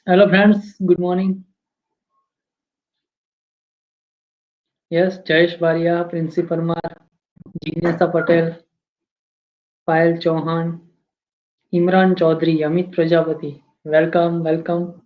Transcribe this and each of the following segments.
Hello friends, good morning. Yes, Jayesh Baria, Principal Parmar, Jignasa Patel, Payal Chauhan, Imran Chaudhary, Amit Prajapati. Welcome, welcome.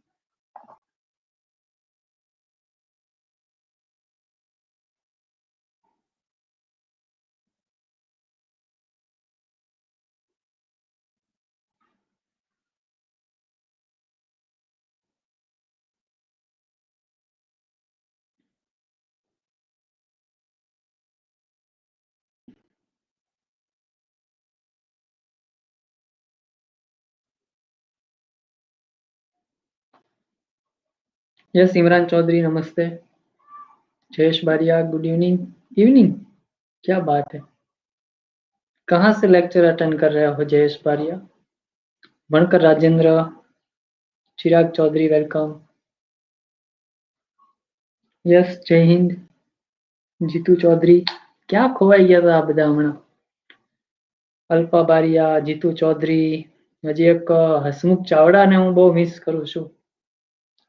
Yes, Imran Chaudhary, नमस्ते. जयेश बारिया, good evening. Evening? क्या बात है. कहाँ से lecture attend कर रहे हो जयेश बारिया? बनकर राजेंद्र, चिराग चौधरी, वेलकम. यस, जय हिंद. जीतू चौधरी. क्या खोवाई ગયા હતા આ બધા હમણાં? અલ્પા બારિયા, જીતુ ચૌધરી, હજી એક હસમુખ ચાવડાને હું બહુ મિસ કરું છું.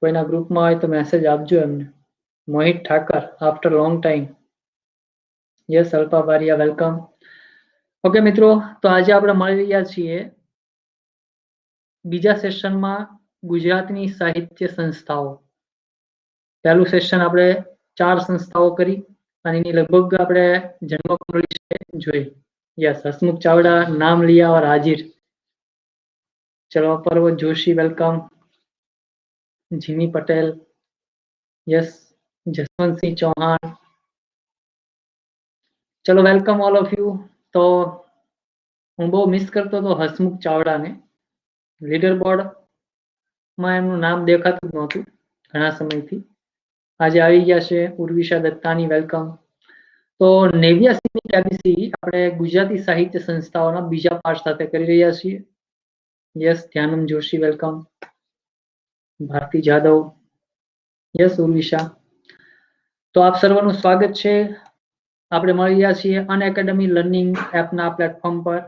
કોઈના ગ્રુપમાં હોય તો મેસેજ આપજો એમને. Mohit Thakar, after long time. Yes, Alpa Bariya, welcome. Okay મિત્રો, તો આજે આપણે મળી રહ્યા છીએ બીજા સેશનમાં ગુજરાતની સાહિત્ય સંસ્થાઓ. પહેલું સેશન આપણે 4 સંસ્થાઓ કરી અને એની લગભગ આપણે જન્મકુંડળી જોઈ. यस, हसमुख चावड़ा नाम लिया और हाजिर. चलो, Parvat Joshi, welcome. Jimmy Patel, yes. Jaswant Singh Chauhan, चलो वेलकम ऑल ऑफ यू. तो હું બહુ મિસ કરતો હતો હસમુખ ચાવડાને. લીડર બોર્ડમાં એમનું નામ દેખાતું જ નહોતું ઘણા સમયથી. આજે આવી ગયા છે ઉર્વિશા દત્તાની, વેલકમ. તો 89મી કેબીસી આપણે ગુજરાતી સાહિત્ય સંસ્થાઓના બીજા પાઠ સાથે કરી રહ્યા છીએ. Yes, Dhyanam Joshi, welcome. Bharti Jadav, yes, Urvisha. તો આપ સર્વનું સ્વાગત છે. આપણે મળી રહ્યા છીએ અનએકેડમી લર્નિંગ એપના પ્લેટફોર્મ પર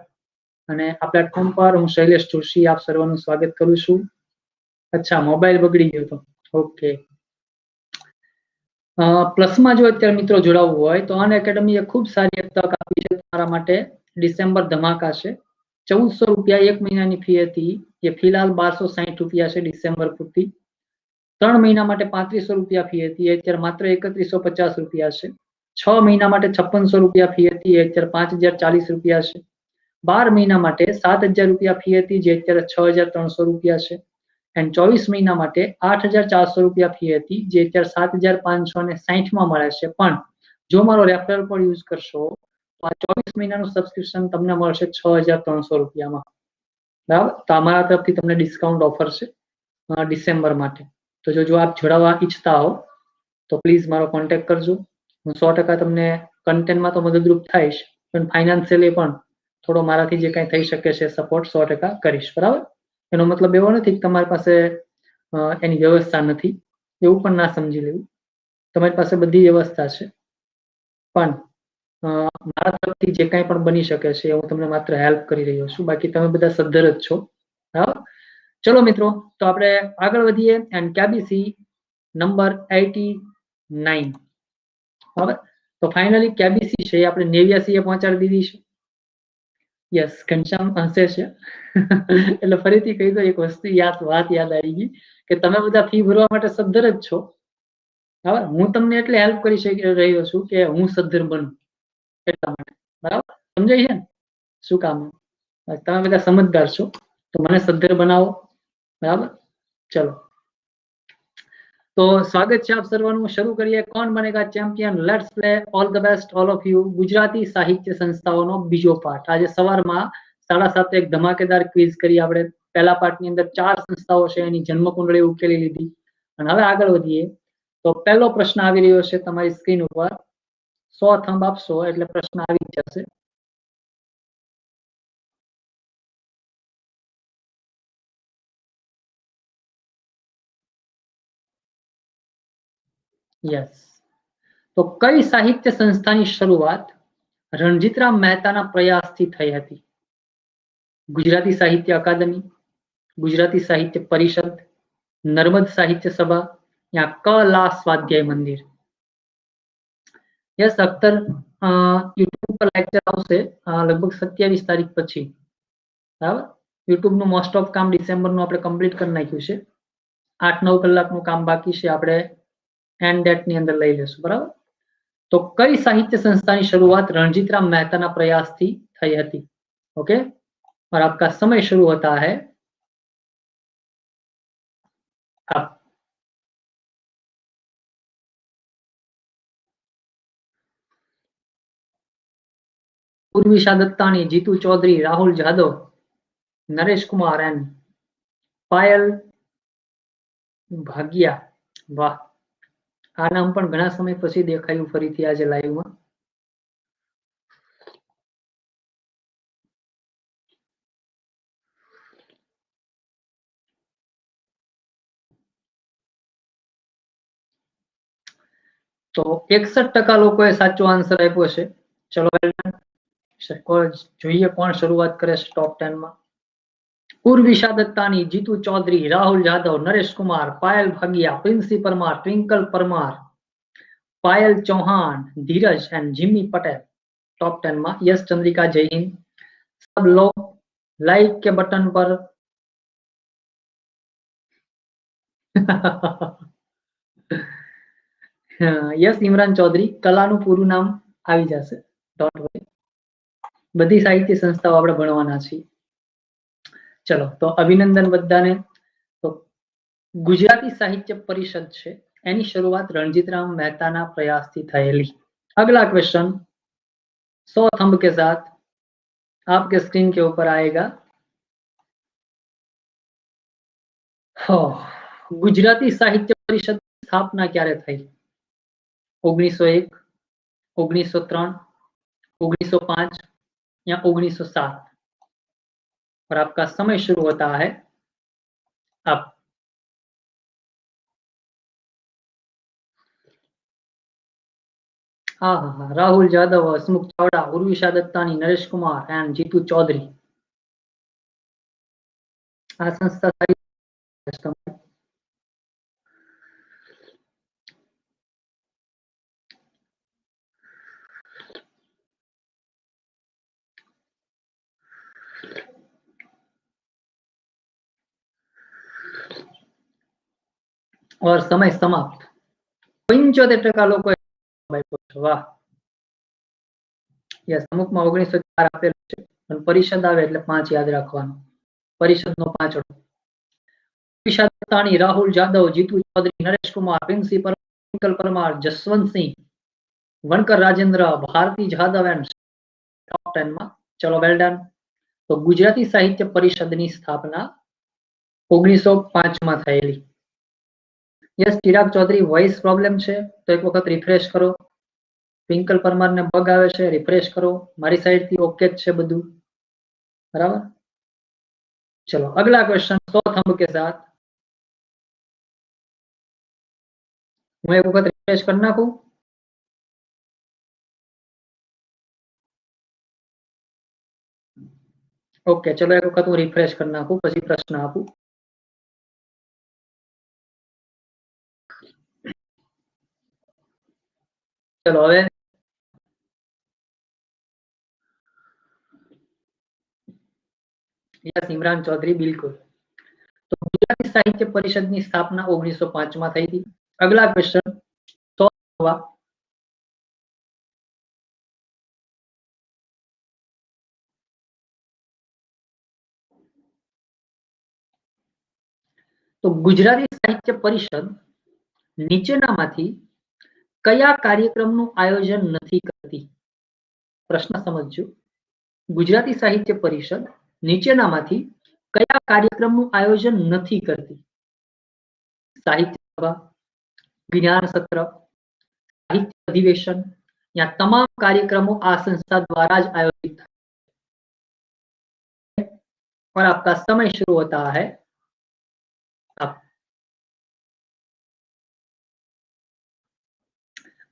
અને આ પ્લેટફોર્મ પર હું શૈલેષ જોશી આપ સર્વનું સ્વાગત કરું છું. અચ્છા, મોબાઈલ બગડી ગયો તો ઓકે. પ્લસમાં જો અત્યારે મિત્રો જોડાવવું હોય તો અનએકેડમી એ ખૂબ સારી એક તક આપી છે તમારા માટે. ડિસેમ્બર ધમાકા છે. 1400 રૂપિયા એક મહિનાની ફી હતી, એ ફિલહાલ 1260 રૂપિયા છે ડિસેમ્બર પૂરતી. 3 મહિના માટે 3500 રૂપિયા ફી હતી, એ અત્યારે માત્ર 3150 રૂપિયા છે. 6 મહિના માટે 5600 રૂપિયા ફી હતી, એ અત્યારે 5040 રૂપિયા છે. 12 મહિના માટે 7000 રૂપિયા ફી હતી, જે અત્યારે 6300 રૂપિયા છે. એન્ડ 24 મહિના માટે 8400 રૂપિયા ફી હતી, જે અત્યારે 7560 માં મળે છે. પણ જો મારો રેફરલ કોડ યુઝ કરશો તો આ 24 મહિનાનું સબસ્ક્રિપ્શન તમને મળશે 6300 રૂપિયામાં. બરાબર, તો અમારા તરફથી તમને ડિસ્કાઉન્ટ ઓફર છે ડિસેમ્બર માટે. તો જો આપ જોડાવા ઈચ્છતા હો તો પ્લીઝ મારો કોન્ટેક્ટ કરજો. હું 100% તમને કન્ટેન્ટમાં તો મદદરૂપ થઈશ, પણ ફાઇનાન્શિયલી પણ થોડો મારાથી જે કાંઈ થઈ શકે છે સપોર્ટ 100% કરીશ. બરાબર, એનો મતલબ એવો નથી કે તમારી પાસે એની વ્યવસ્થા નથી, એવું પણ ના સમજી લેવું. તમારી પાસે બધી વ્યવસ્થા છે, પણ મારા તરફથી જે કાંઈ પણ બની શકે છે હું તમને માત્ર હેલ્પ કરી રહ્યો છું. બાકી તમે બધા સદ્ધર જ છો. બરાબર, ચલો મિત્રો, તો આપણે આગળ વધીએ. And KBC number 89. બરાબર, તો ફાઇનલી કેબીસી છે આપણે 89 એ પહોંચાડી દીધી છે. યસ, ઘનશ્યામ હસે છે. એટલે ફરીથી કહી દો, એક વસ્તુ વાત યાદ આવી ગઈ કે તમે બધા ફી ભરવા માટે સદ્ધર જ છો. બરાબર, હું તમને એટલે હેલ્પ કરી રહ્યો છું કે હું સદ્ધર બનું એટલા માટે. બરાબર, સમજાય છે ને શું કામ? તમે બધા સમજદાર છો તો મને સદ્ધર બનાવો. બરાબર, ચલો. તો સ્વાગત છે આપ સર્વનું. શરૂ કરીએ. કોણ Banega champion, let's play. All the best all of you. Gujarati સાહિત્ય સંસ્થાઓનો બીજો પાઠ. આજે સવારમાં 7:30 એક ધમાકેદાર ક્વિઝ કરી આપણે. પહેલા પાઠની અંદર 4 સંસ્થાઓ છે એની જન્મકુંડળી ઉકેલી લીધી. અને હવે આગળ વધીએ તો પહેલો પ્રશ્ન આવી રહ્યો છે તમારી સ્ક્રીન ઉપર. 100 થંબ આપશો એટલે પ્રશ્ન આવી જશે. યસ. તો કઈ સાહિત્ય સંસ્થાની શરૂઆત રણજીતરામ મહેતાના પ્રયાસથી થઈ હતી? ગુજરાતી સાહિત્ય અકાદમી, ગુજરાતી સાહિત્ય પરિષદ, नर्मद साहित्य सभा या कला स्वाध्याय मंदिर। यस अख्तर यूट्यूब पर लेक्चर आवशे लगभग 27 तारीख पछी बराबर। यूट्यूब નું મોસ્ટ ઓફ કામ ડિસેમ્બર નું આપણે કમ્પ્લીટ કરી નાખ્યું છે। 8-9 કલાકનું કામ બાકી છે, આપણે એન્ડ ડેટ ની અંદર લઈ લેશું બરાબર। तो कई साहित्य संस्था की शुरुआत रणजीतराम मेहता प्रयास थी थई हती। ओके, और आपका समय शुरू होता है अब। उर्विशा दत्तानी, जीतू चौधरी, राहुल जादव, नरेश कुमार एंड पायल भागिया। वाह, आ नाम पण घणा समय पछी देखाયું ફરીથી આજે લાઈવમાં। तो 61% લોકોએ સાચો આન્સર આપ્યો છે। ચલો જોઈએ કોણ શરૂઆત કરે છે ટોપ 10 માં। Urvisha Dattani, Jitu Chaudhary, Rahul Yadav, Naresh Kumar, Payal Bhagiya, Princy Parmar, Twinkle Parmar, Payal Chauhan, Dhiraj and Jimmy Patel top 10 में। यस चंद्रिका, जय हिंद। सब लोग लाइक के बटन पर यस इमरान चौधरी, कलानु पूરું नाम આવી જશે, डोंट वरी। बधी साहित्य संस्थाओं આપણે ભણવાના છીએ। चलो तो अभिनंदन बधाने। तो गुजराती साहित्य परिषद छे एनी शुरुआत रणजीतराम मेहता प्रयास थी थयेली। अगला क्वेश्चन 100 थंब के साथ आपके स्क्रीन के ऊपर आएगा। गुजराती साहित्य परिषद की स्थापना क्यारे थई? 1901, 1903, 1905 या 1907? और आपका समय शुरू होता है अब। हाँ, राहुल यादव, हसमुख चावड़ा, उर्विशा दत्तानी, नरेश कुमार एंड जीतू चौधरी। आ संस्था सारी और समय समाप्त। 75% लोग। वाह, यस अमुक में 1904 आपेलू छे पण परिषद आवे એટલે 5 याद राखवानुं। परिषदनो 5 उर्विशा दत्तानी, राहुल यादव, जीतू चौधरी, नरेश कुमार, प्रिंसी ट्विंकल परमार, जसवंत सिंह, वणकर राजेंद्र, भारती जाधव एंड टॉप 10 में। चलो वेल डन। तो गुजराती साहित्य परिषदनी स्थापना 1905 में थयेली। यस चिराग चौधरी, वॉइस प्रॉब्लम छे तो एक वखत रिफ्रेश करो। ट्विंकल परमार ने बग आवे छे, रिफ्रेश करो। मारी साइड थी ओके ज छे बधुं बराबर। चलो अगला क्वेश्चन 100 थंब के साथ। मैं एक वखत रिफ्रेश कर नाखूं। ओके, चलो एक वखत हूँ रिफ्रेश कर नाखूं पछी प्रश्न आपू। चलो हवे यस इमरान चौधरी, बिल्कुल। तो गुजराती साहित्य परिषद की स्थापना 1905 में थई थी। अगला क्वेश्चन 100 हुआ। तो गुजराती साहित्य परिषद नीचेनामांथी कया कार्यक्रमનું आयोजन નથી करती? प्रश्न समझो। गुजराती साहित्य परिषद नीचेनामांथी कया कार्यक्रमનું आयोजन નથી करती? साहित्य सभा, ज्ञान सत्र, साहित्य अधिवेशन या तमाम कार्यक्रमों आ संस्था द्वारा ज आयोजित है। और आपका समय शुरू होता है अब।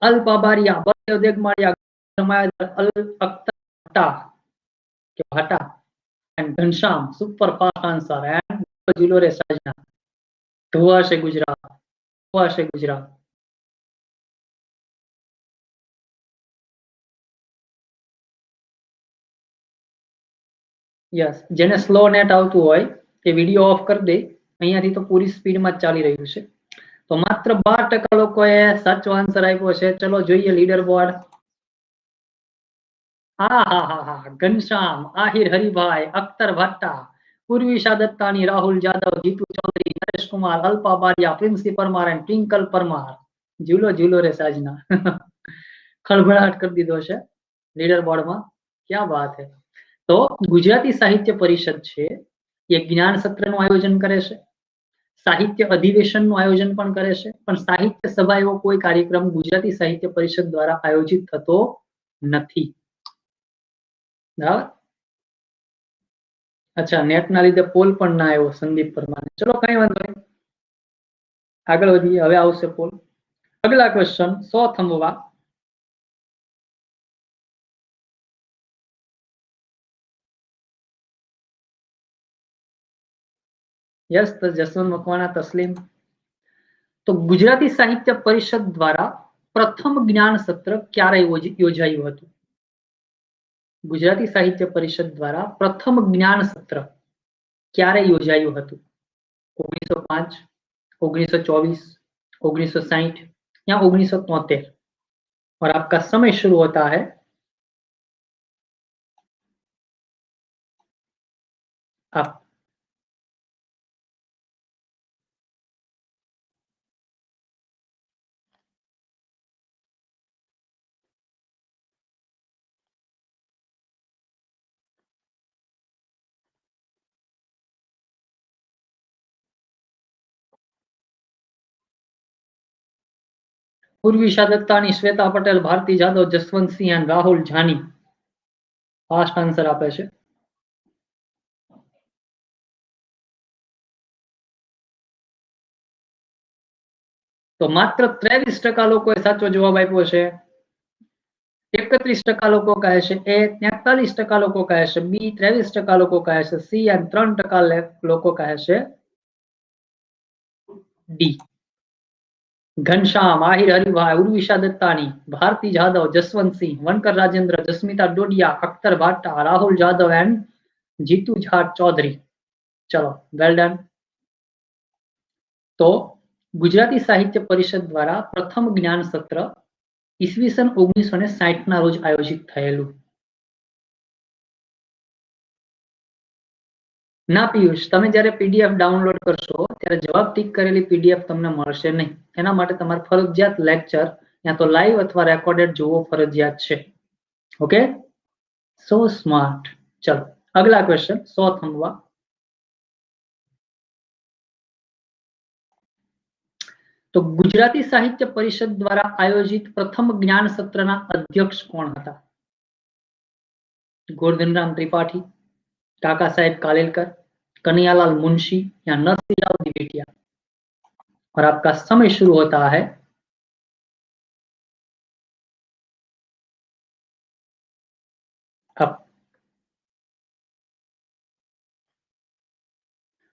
अल पाबारिया, बलदेव देगमाड़िया, अल अख्तर भट्टा के भट्टा and Ghanshyam, super fast answer and जिलो रे साजना। ધોવાશે ગુજરાત, ધોવાશે ગુજરાત. યસ, જેને સ્લો નેટ આવતું હોય એ વિડીયો ઓફ કરી દે. અહીંયાથી તો પૂરી સ્પીડમાં જ ચાલી રહ્યું છે. તો માત્ર 12% લોકોએ સાચો આન્સર આપ્યો છે. ચલો જોઈએ લીડર બોર્ડ. હા, ઘનશ્યામ, આહિર હરિભાઈ, અખ્તર ભટ્ટા, પૂર્વિશા દત્તાની, રાહુલ જાદવ, જીતુ ચૌધરી, નરેશ કુમાર, અલ્પા બારિયા, પ્રિન્સી પરમાર એન્ડ ટ્વિંકલ પરમાર. ઝૂલો ઝૂલો રે સાजना. ખળભળાટ કરી દીધો છે લીડર બોર્ડમાં. ક્યાં વાત હે. તો ગુજરાતી સાહિત્ય પરિષદ છે એ જ્ઞાન સત્રનું આયોજન કરે છે, સાહિત્ય અધિવેશનનું આયોજન પણ કરે છે, પણ સાહિત્ય સભા એવો કોઈ કાર્યક્રમ ગુજરાતી સાહિત્ય પરિષદ દ્વારા આયોજિત થતો નથી. બરાબર. અચ્છા, નેટના લીધે પોલ પણ ના આવ્યો સંદીપ પરમાર. ચલો કઈ વાંધો નહીં, આગળ વધીએ. હવે આવશે પોલ. અગલા ક્વેશ્ચન, 100 થંભવા. યસ, જસવંત મકવાણા, તસ્લીમ. તો ગુજરાતી સાહિત્ય પરિષદ દ્વારા પ્રથમ જ્ઞાન સત્ર ક્યારે યોજાયું હતું? ગુજરાતી સાહિત્ય પરિષદ દ્વારા પ્રથમ જ્ઞાન સત્ર ક્યારે યોજાયું હતું? 1905, 1924, 1960 या 1973? और आपका समय शुरू होता है अब. પૂર્વિશા દત્તાની, શ્વેતા પટેલ, ભારતી જાદવ, જસવંત સિંહ અને રાહુલ જાની ફાસ્ટ આન્સર આપે છે. તો માત્ર 23% લોકોએ સાચો જવાબ આપ્યો છે. 31% લોકો કહે છે એ, 43% લોકો કહે છે બી, 23% લોકો કહે છે સી અને 3% લોકો કહે છે ડી. घनश्याम, आहिर हरिभाई, उर्विशा दत्तानी, भारती जादव, जसवंत सिंह, वनकर राजेंद्र, जस्मिता डोडिया, अख्तर भाट्टा, राहुल जादव एंड जीतू झाट चौधरी. चलो, वेल डन. तो गुजराती साहित्य परिषद द्वारा प्रथम ज्ञान सत्र ईस्वीसन 1960 ना रोज आयोजित थयेलू. ના પિયુષ, તમે જ્યારે પીડીએફ ડાઉનલોડ કરશો ત્યારે જવાબ ટીક કરેલી પીડીએફ તમને મળશે નહીં. એના માટે તમારે ફરજિયાત લેક્ચર યા તો લાઈવ અથવા રેકોર્ડેડ જોવો ફરજિયાત છે. ઓકે, સો સ્માર્ટ. ચલો અગલા ક્વેશ્ચન, 100 થંભવા. તો ગુજરાતી સાહિત્ય પરિષદ દ્વારા આયોજિત પ્રથમ જ્ઞાન સત્રના અધ્યક્ષ કોણ હતા? ગોરધનરામ ત્રિપાઠી, કાકા સાહેબ कालेलकर, कन्हैयालाल मुंशी या नरसिंहराव दिवेटिया? और आपका समय शुरू होता है अब.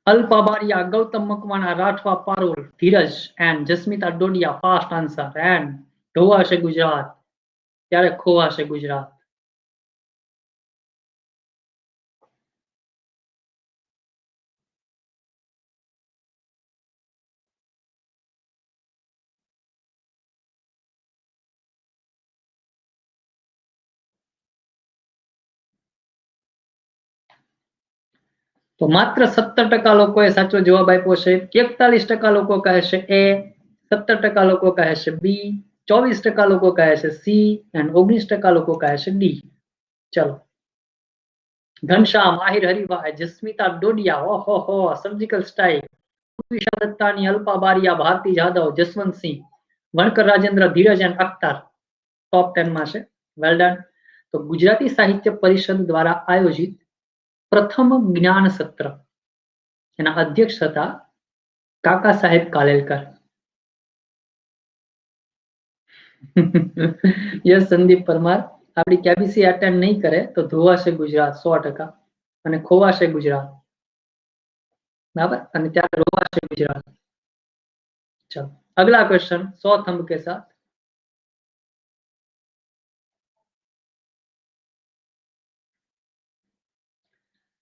Alpa Bariya, Gautam Makwana, Rathwa Parol, Dhiraj and Jasmita Dodiya fast answer. And ढोवाशे गुजरात त्यारे खोवाशे गुजरात. તો માત્ર 17% લોકોએ સાચો જવાબ આપ્યો છે. 41% લોકો કહે છે એ, 17% લોકો કહે છે બી, 24% લોકો કહે છે સી અને 19% લોકો કહે છે ડી. ચલો, ઘનશ્યામ, આહિર હરિભાઈ, જસ્મિતા ડોડિયા, ઓહો સર્જિકલ સ્ટાઇલ, પૂર્વિશા દત્તાની, અલ્પા બારિયા, ભારતી જાદવ, જસવંત સિંહ, વણકર રાજેન્દ્ર, ધીરજ અને અખ્તર ટોપ 10 માં છે. વેલ ડન. તો ગુજરાતી સાહિત્ય પરિષદ દ્વારા આયોજિત પ્રથમ જ્ઞાન સત્ર એના અધ્યક્ષ હતા કાકા સાહેબ કાલેલકર. યસ, સંદીપ પરમાર. આપણી કેબીસી અટેન્ડ નહીં કરે તો ધોવાશે ગુજરાત 100% અને ખોવાશે ગુજરાત. બરાબર, અને ત્યારે રોવાશે ગુજરાત. चलो अगला क्वेश्चन 100 थंब के साथ।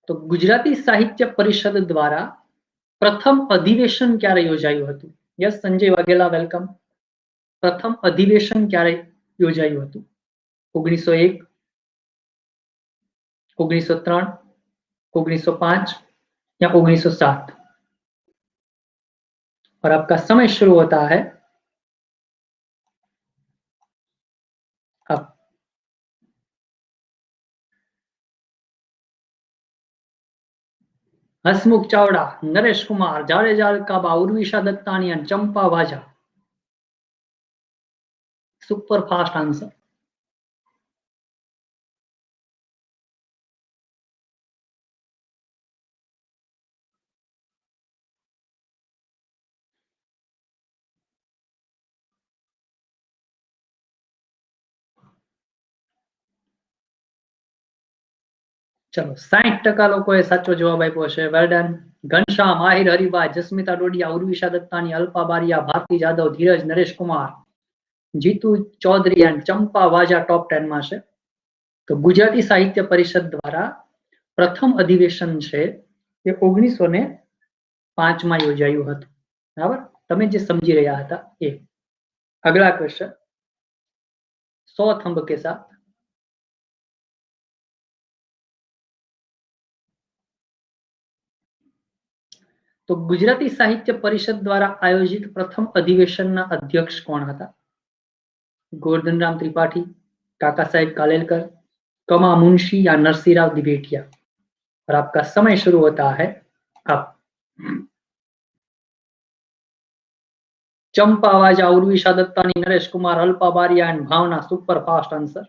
तो गुजराती साहित्य परिषद द्वारा प्रथम अधिवेशन क्यारे योजायुं हतुं? Yes Sanjay Vaghela, welcome. प्रथम अधिवेशन क्यारे योजायुं हतुं? 1901, 1903, 1905 या 1907? और आपका समय शुरू होता है अब। Hasmukh Chavda, Naresh Kumar, Jadeja Alkaba, Urvisha Dattani and Champa Vaja. Super fast answer. चलो 60% लोगोए साचो जवाब आप्यो छे। Well done. Ghanshyam, Ahir Haribhai, Jasmita Dodiya, Urvisha Dattani, Alpa Bariya, Bharti Jadav, Dhiraj, Naresh Kumar, Jitu Chaudhary and Champa Vaja top 10 में छे। तो गुजराती साहित्य परिषद द्वारा प्रथम अधिवेशन छे ए 1905 में योजायुं हतुं। बराबर, तमे जे समझी रह्या हता ए। अगला क्वेश्चन 100 थंब के साथ। तो गुजराती साहित्य परिषद द्वारा आयोजित प्रथम अधिवेशन अध्यक्ष कौन हता? गोवर्धन राम त्रिपाठी, काका साहेब कालेलकर, कमा मुंशी या नरसिंहराव दिवेटिया? और आपका समय शुरू होता है अब। Champa Vaja, Urvisha Dattani, Naresh Kumar, Alpa Bariya and Bhavna. Super fast answer.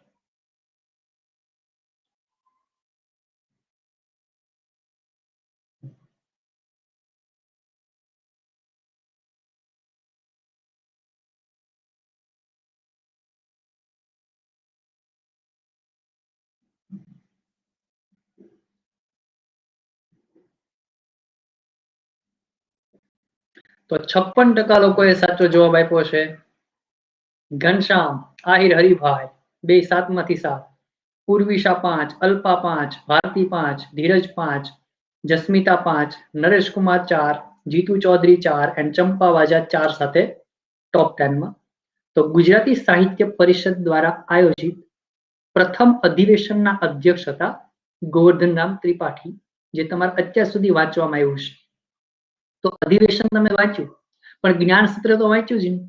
तो 56% लोगोए साचो जवाब आप्यो छे। घनश्याम, आहिर हरिभाई, 2 7 मांथी 7, उर्विशा 5, अल्पा 5, भारती 5, धीरज 5, जस्मिता 5, नरेश कुमार 4, जीतू चौधरी 4 एंड चंपा वाजा 4 साथे टॉप 10 में। तो गुजराती साहित्य परिषद द्वारा आयोजित प्रथम अधिवेशन अध्यक्ष हता गोवर्धन राम त्रिपाठी, जे तमारे अत्यार सुधी वांचवामां आव्युं छे। तो अधिवेशन तमे वांच्યું, पण ज्ञान सत्र तो वांच्યું ज नहीं।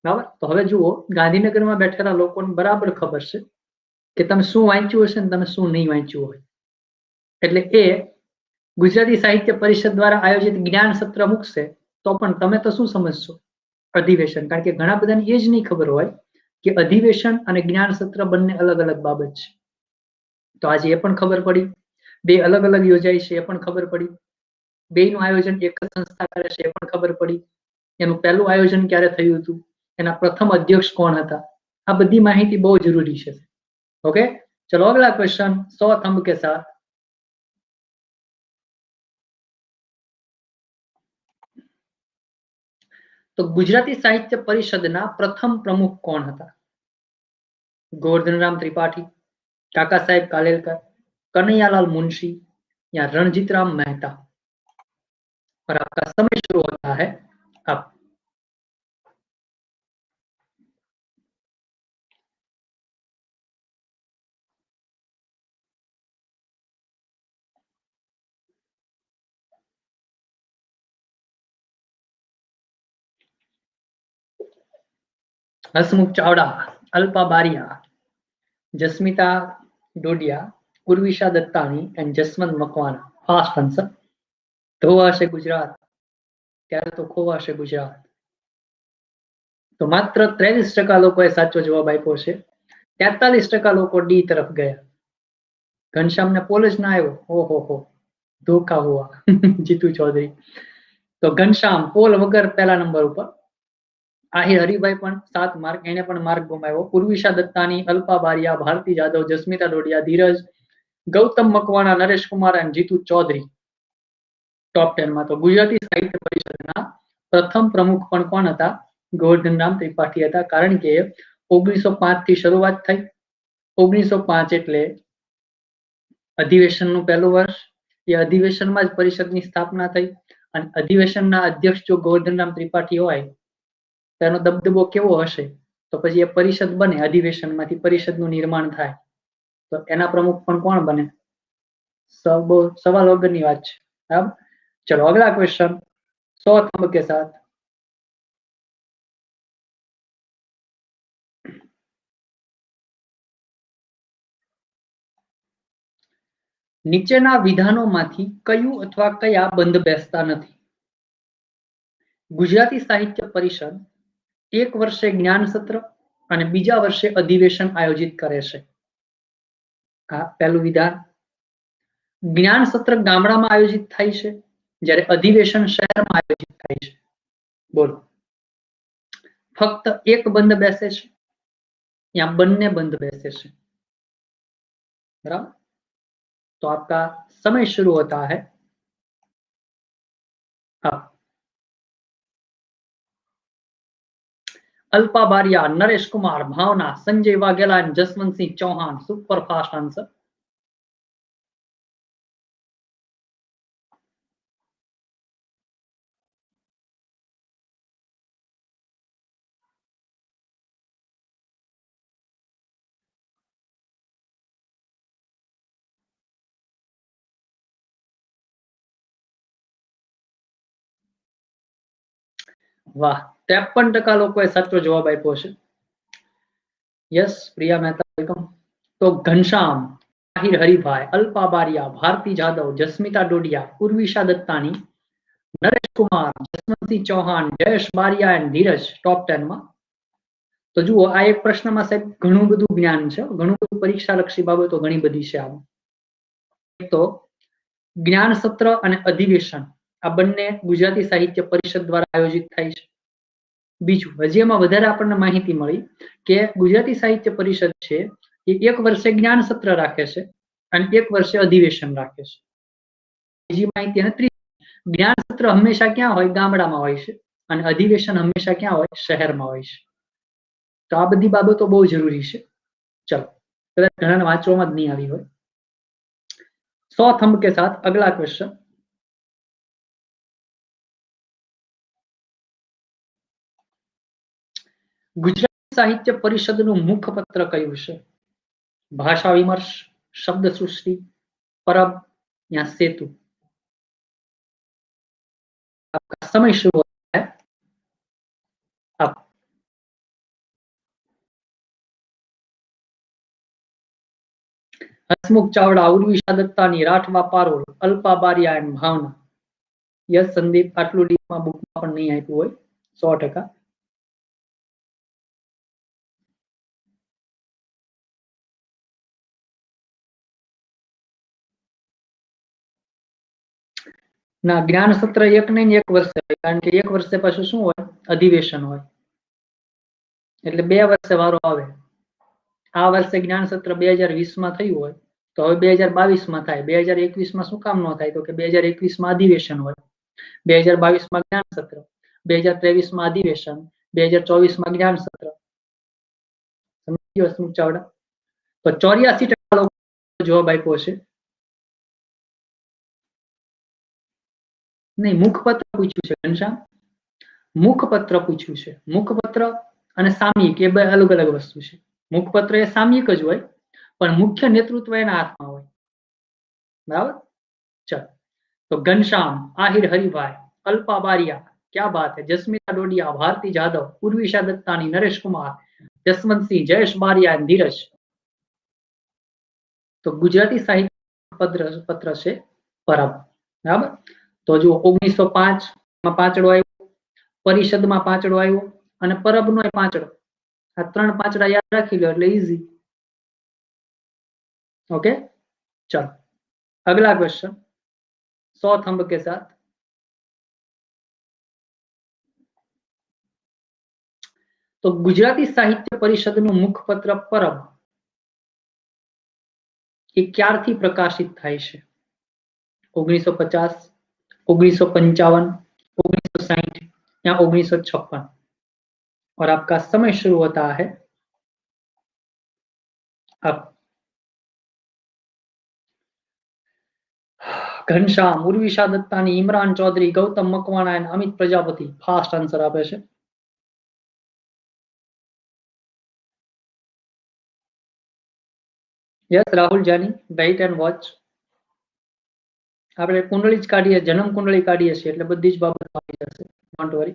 बराबर, तो हवे जुओ गांधीनगर में बैठेला लोकोने बराबर खबर छे के तमे शुं वांच्યું हशे ने तमे शुं नहीं वांच्યું होय। एटले ए गुजराती साहित्य परिषद द्वारा आयोजित ज्ञान सत्र मूकशे तो पण तमे तो शुं समजशो अधिवेशन, कारण के घणा बधाने ए ज नहीं खबर होय के अधिवेशन अने ज्ञान सत्र बंने अलग अलग बाबत छे। तो आज ए पण खबर पड़ी, बे अलग अलग योजाय छे ए पण खबर पड़ी, बेयनुं आयोजन एक ज संस्था करे छे ए पण खबर पड़ी, एनुं पहेलुं आयोजन क्यारे थयुं हतुं, एना प्रथम अध्यक्ष कोण हता, आ बधी माहिती बहुत जरूरी है। ओके, चलो अगला क्वेश्चन 100 थंब के साथ। तो गुजराती साहित्य परिषद ना प्रथम प्रमुख कोण हता? गोवर्धन राम त्रिपाठी, काका साहेब कालेलकर, कन्हैयालाल मुंशी या रणजीत राम मेहता? और आपका समय शुरू होता है अब। Hasmukh Chavda, Alpa Bariya, Jasmita Dodiya, Urvisha Dattani and Jaswant Makwana? Fast answer. धोवाशे गुजरात त्यारे तो खोवाशे गुजरात। तो मात्र 23% लोकोए साचो जवाब आप्यो छे। 43% लोको डी तरफ गया। घनश्याम ने पोल ज ना आव्यो, ओहो हो, धोखा हुआ। जीतू चौधरी। तो घनश्याम पोल वगर पहला नंबर पर। आहिर हरिभाई पण 7 मार्क, एने पण मार्क गुमाव्यो। उर्विशा दत्तानी, अल्पा बारिया, भारती जादव, जस्मिता डोडिया, धीरज, गौतम मकवाना, नरेश कुमार एंड जीतू चौधरी टॉप 10 में। तो गुजराती साहित्य परिषद प्रथम प्रमुख पण कोण હતા? गोवर्धनराम त्रिपाठी હતા, कारण के 1905 થી શરૂઆત થઈ. 1905 એટલે અધિવેશનનું પહેલું વર્ષ. એ અધિવેશનમાં જ પરિષદની સ્થાપના થઈ અને અધિવેશનના અધ્યક્ષ જો ગોવર્ધનરામ ત્રિપાઠી હોય તો એનો દબદબો કેવો હશે? તો પછી એ પરિષદ બને, અધિવેશનમાંથી પરિષદનું નિર્માણ થાય. તો એના પ્રमुख પણ કોણ બને? सवाल वगरनी बात है। अब चलो अगला क्वेश्चन 100 थंब के साथ। નીચેના વિધાનોમાંથી કયું અથવા કયા બંધ બેસતા નથી? ગુજરાતી સાહિત્ય પરિષદ એક વર્ષે જ્ઞાન સત્ર અને બીજા વર્ષે અધિવેશન આયોજિત કરે છે. આ પહેલું વિધાન. જ્ઞાન સત્ર ગામડામાં આયોજિત થાય છે, જ્યારે અધિવેશન શહેરમાં આયોજિત થાય છે. બોલો, ફક્ત એક બંધ બેસે છે या બંને બંધ બેસે છે? बराबर। तो आपका समय शुरू होता है अब। Alpa Bariya, Naresh Kumar, Bhavna, Sanjay Vaghela and Jaswant Singh Chauhan. Super fast answer. वाह, 53% लोगों साचो जवाब आप्यो छे। Yes, Priya Mehta welcome. तो घनश्याम, ताहिर हरिभाई, अल्पा बारिया, भारती जादव, जस्मिता डोडिया, उर्विशा दत्तानी, नरेश कुमार, जसवंत सिंह चौहान, जयेश बारिया एंड धीरज टॉप 10 में। तो जुओ, आ एक प्रश्न में साहेब घणुं बधुं ज्ञान छे, घणुं बधुं परीक्षालक्षी बाबतो घणी बधी छे। तो ज्ञान सत्र अने अधिवेशन आ बंने गुजराती साहित्य परिषद द्वारा आयोजित थाय छे। बीजું, હજી એમાં વધારે આપણને માહિતી મળી કે ગુજરાતી સાહિત્ય પરિષદ છે એ એક વર્ષે જ્ઞાન સત્ર રાખે છે અને એક વર્ષે અધિવેશન રાખે છે. બીજી માહિતી અને ત્રીજી, જ્ઞાન સત્ર હંમેશા ક્યાં હોય? ગામડામાં હોય છે અને અધિવેશન હંમેશા ક્યાં હોય? શહેરમાં હોય છે. તો આ બધી બાબતો બહુ જરૂરી છે. ચલો, કદાચ ઘણાને વાંચવામાં જ નહીં આવી હોય। 100 थंब के साथ अगला क्वेश्चन। गुजराती साहित्य परिषदનું मुखपत्र કયું છે? भाषा विमर्श, शब्द सृष्टि, परब या सेतु? आपका समय शुरू होता है अब। Hasmukh Chavda, Urvisha Dattani, Rathwa Parul, Alpa Bariya and Bhavna. Yes Sandeep, आटलू डीपमां बुकमां पण नहीं आप्युं होय 100%। ना, ज्ञान सत्र एक नहीं एक वर्षे होय, कारण के एक वर्षे पाछुं शुं होय? अधिवेशन होय, એટલે 2 વર્ષે વારો આવે। આ વર્ષે જ્ઞાન સત્ર 2020 માં થયું હોય તો હવે 2022 માં થાય। 2021 માં શું કામ ન થાય? તો કે 2021 માં અધિવેશન હોય, 2022 માં જ્ઞાન સત્ર, 2023 માં અધિવેશન, 2024 માં જ્ઞાન સત્ર। સમજી ગયો હસમુખ ચાવડા? તો 84% લોકો જવાબ આપ્યો છે। नहीं, मुखपत्र पूछ्યું છે ઘનશ્યામ, मुखपत्र पूछ्યું છે। मुखपत्र અને સામયિક એ બે અલગ અલગ વસ્તુ છે। मुखपत्र એ સામયિક જ હોય પણ મુખ્ય નેતૃત્વ એના હાથમાં હોય। બરાબર? चलो, तो घनश्याम, आहिर हरिभाई, अल्पा बारिया, क्या बात है, जस्मिता डोडिया, भारती जादव, उर्विशा दत्तानी, नरेश कुमार, जसवंत सिंह, जयेश बारिया एंड धीरज। तो गुजराती साहित्य पत्र से परब। बराबर? तो जो 1905 में पांचड़ो आव्यो, परिषद में पांचड़ो आव्यो અને પરબનો પાંચડો। આ ત્રણ પાંચડા યાદ રાખી લો એટલે ઈઝી। ओके, चलो अगला क्वेश्चन 100 थंब के साथ। तो गुजराती साहित्य परिषदનું मुखपत्र परब એ ક્યારથી પ્રકાશિત થાય છે? 1950, 1955, 1960 या 1956? और आपका समय शुरू होता है अब। Ghanshyam, Urvisha Dattani, Imran Chaudhary, Gautam Makwana and Amit Prajapati. Fast answer आपे छे। यस राहुल जानी, वेट एंड वॉच। આપણે કુંડળી જ કાઢીએ, જન્મ કુંડળી કાઢીએ છીએ એટલે બધી જ બાબતો આવી જશે, ડોન્ટ વરી।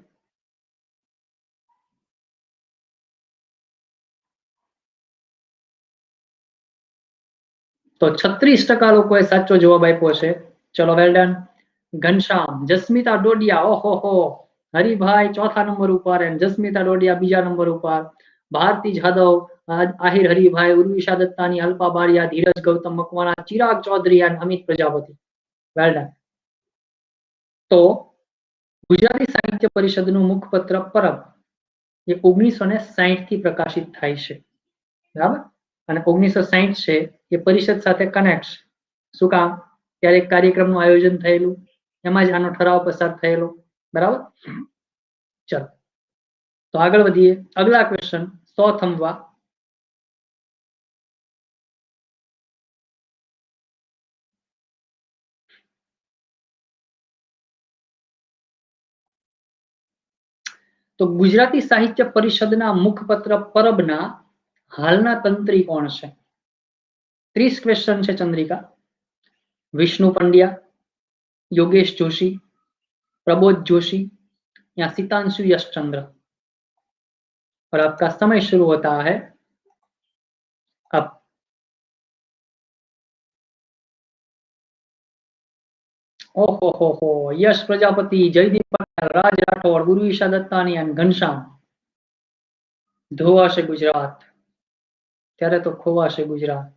તો 36% લોકોએ સાચો જવાબ આપ્યો છે। ચલો વેલ ડન। ઘનશ્યામ, જસ્મિતા ડોડિયા, ઓહો હો, હરિભાઈ ચોથા નંબર ઉપર એન્ડ જસ્મિતા ડોડિયા બીજા નંબર ઉપર। Bharti Jadav, Ahir Haribhai, Urvisha Dattani, Alpa Bariya, Dhiraj Gautam Makwana, Chirag Chaudhary and Amit Prajapati. Well done. તો ગુજરાતી સાહિત્ય પરિષદનું મુખપત્ર પરબ એ 1960 થી પ્રકાશિત થાય છે, બરાબર। અને 1960 છે એ પરિષદ સાથે કનેક્ટ છે। શું કામ? ત્યારે એક કાર્યક્રમનું આયોજન થયેલું, એમાં જ આનો ઠરાવ પસાર થયેલો, બરાબર। ચલો તો આગળ વધીએ। અગલા ક્વેશ્ચન 100 થંભવા। તો ગુજરાતી સાહિત્ય પરિષદના મુખપત્ર પરબના હાલના તંત્રી કોણ છે? 30 ક્વેશ્ચન છે ચંદ્રિકા। विष्णु पंड्या, योगेश जोशी, प्रबोध जोशी या सीतांशु यशचंद्र। और आपका समय शुरू होता है अब। ओहो हो, यश प्रजापति, जयदीप पटेल, राज राठौड़, उर्विशा दत्तानी एंड घनश्याम। धोवाशे गुजरात, त्यारे तो खोवाशे गुजरात।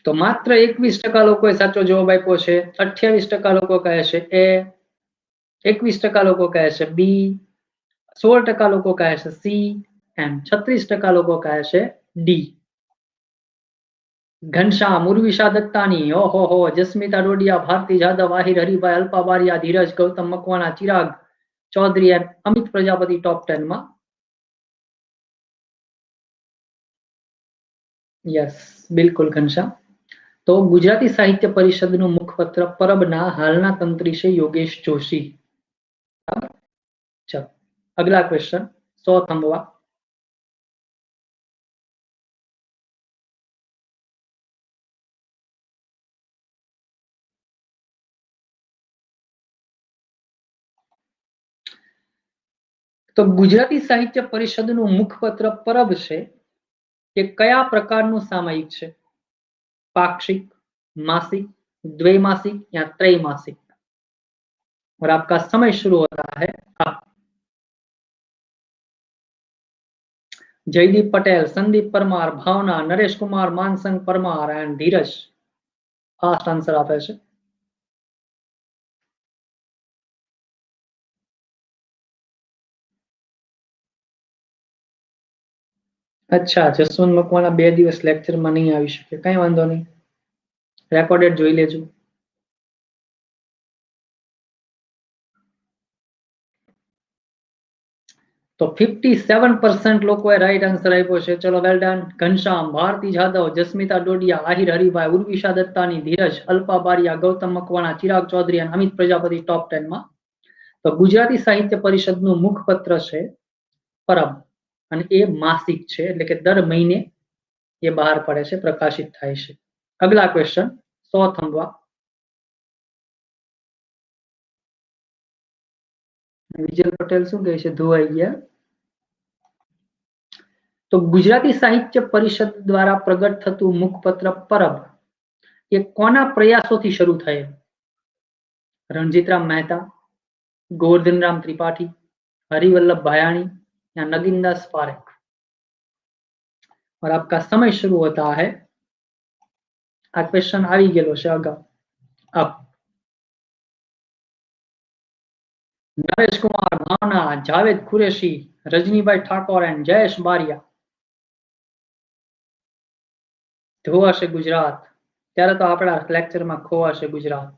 तो मात्र 21% लोकोए साचो जवाब आप्यो छे। 28% लोको कहे छे ए, 21% लोको कहे छे बी, 16% लोको कहे छे सी एंड 36% लोको कहे छे डी। घनश्याम, उर्विशा दत्तानी, ओहो हो, जस्मिता डोडिया, भारती जादव, आहिर हरिभाई, अल्पा बारिया, धीरज गौतम मकवाणा, चिराग चौधरी एंड अमित प्रजापति टॉप 10 में। यस बिल्कुल घनश्याम। तो गुजराती साहित्य परिषदનું મુખપત્ર પરબના હાલના તંત્રી છે યોગેશ જોશી। चलो अगला क्वेश्चन 100 थंभवा। तो गुजराती साहित्य परिषदનું મુખપત્ર પરબ છે કે કયા પ્રકારનું સામયિક છે? पाक्षिक, मासिक, द्वैमासिक या त्रैमासिक। और आपका समय शुरू होता है अब। Jaydeep Patel, Sandeep Parmar, Bhavna, Naresh Kumar, Mansang Parmar and Dhiraj. Fast answer आपे छे। अच्छा, जसवंत मकवाणा 2 દિવસ लेक्चर में नहीं આવી શકે, कई वांधो नहीं, रेकॉर्डेड જોઈ લેજો। तो 57% लोगों राइट आंसर आप्यो छे। चलो वेल डन। घनश्याम, भारती जादव, जस्मिता डोडिया, आहिर हरिभाई, उर्विशा दत्तानी, धीरज, अल्पा बारिया, गौतम मकवाणा, चिराग चौधरी और अमित प्रजापति टॉप 10 में। तो गुजराती साहित्य परिषदનું મુખપત્ર છે પરબ અને એ માસિક છે, એટલે કે દર મહિને એ બહાર પડે છે, પ્રકાશિત થાય છે। અગલા ક્વેશ્ચન 100 થંભવા। વિજય પટેલ શું કહે છે? ધોવાઈ ગયા। तो गुजराती साहित्य परिषद द्वारा प्रगट थतुं मुखपत्र परब ये कोना प्रयासोथी शरू थयेल? रणजीतराम मेहता, गोवर्धनराम त्रिपाठी, हरिवल्लभ भायाणी या नगीनदास पारेख। और आपका समय शुरू होता है। आ क्वेश्चन આવી ગયેલો છે અગાઉ। अब नरेश कुमार, भावना, जावेद कुरेशी, रजनीभाई ठाकोर एंड जयेश बारिया। ધોવાશે ગુજરાત, ત્યારે તો આપણા લેક્ચરમાં ખોવાશે ગુજરાત।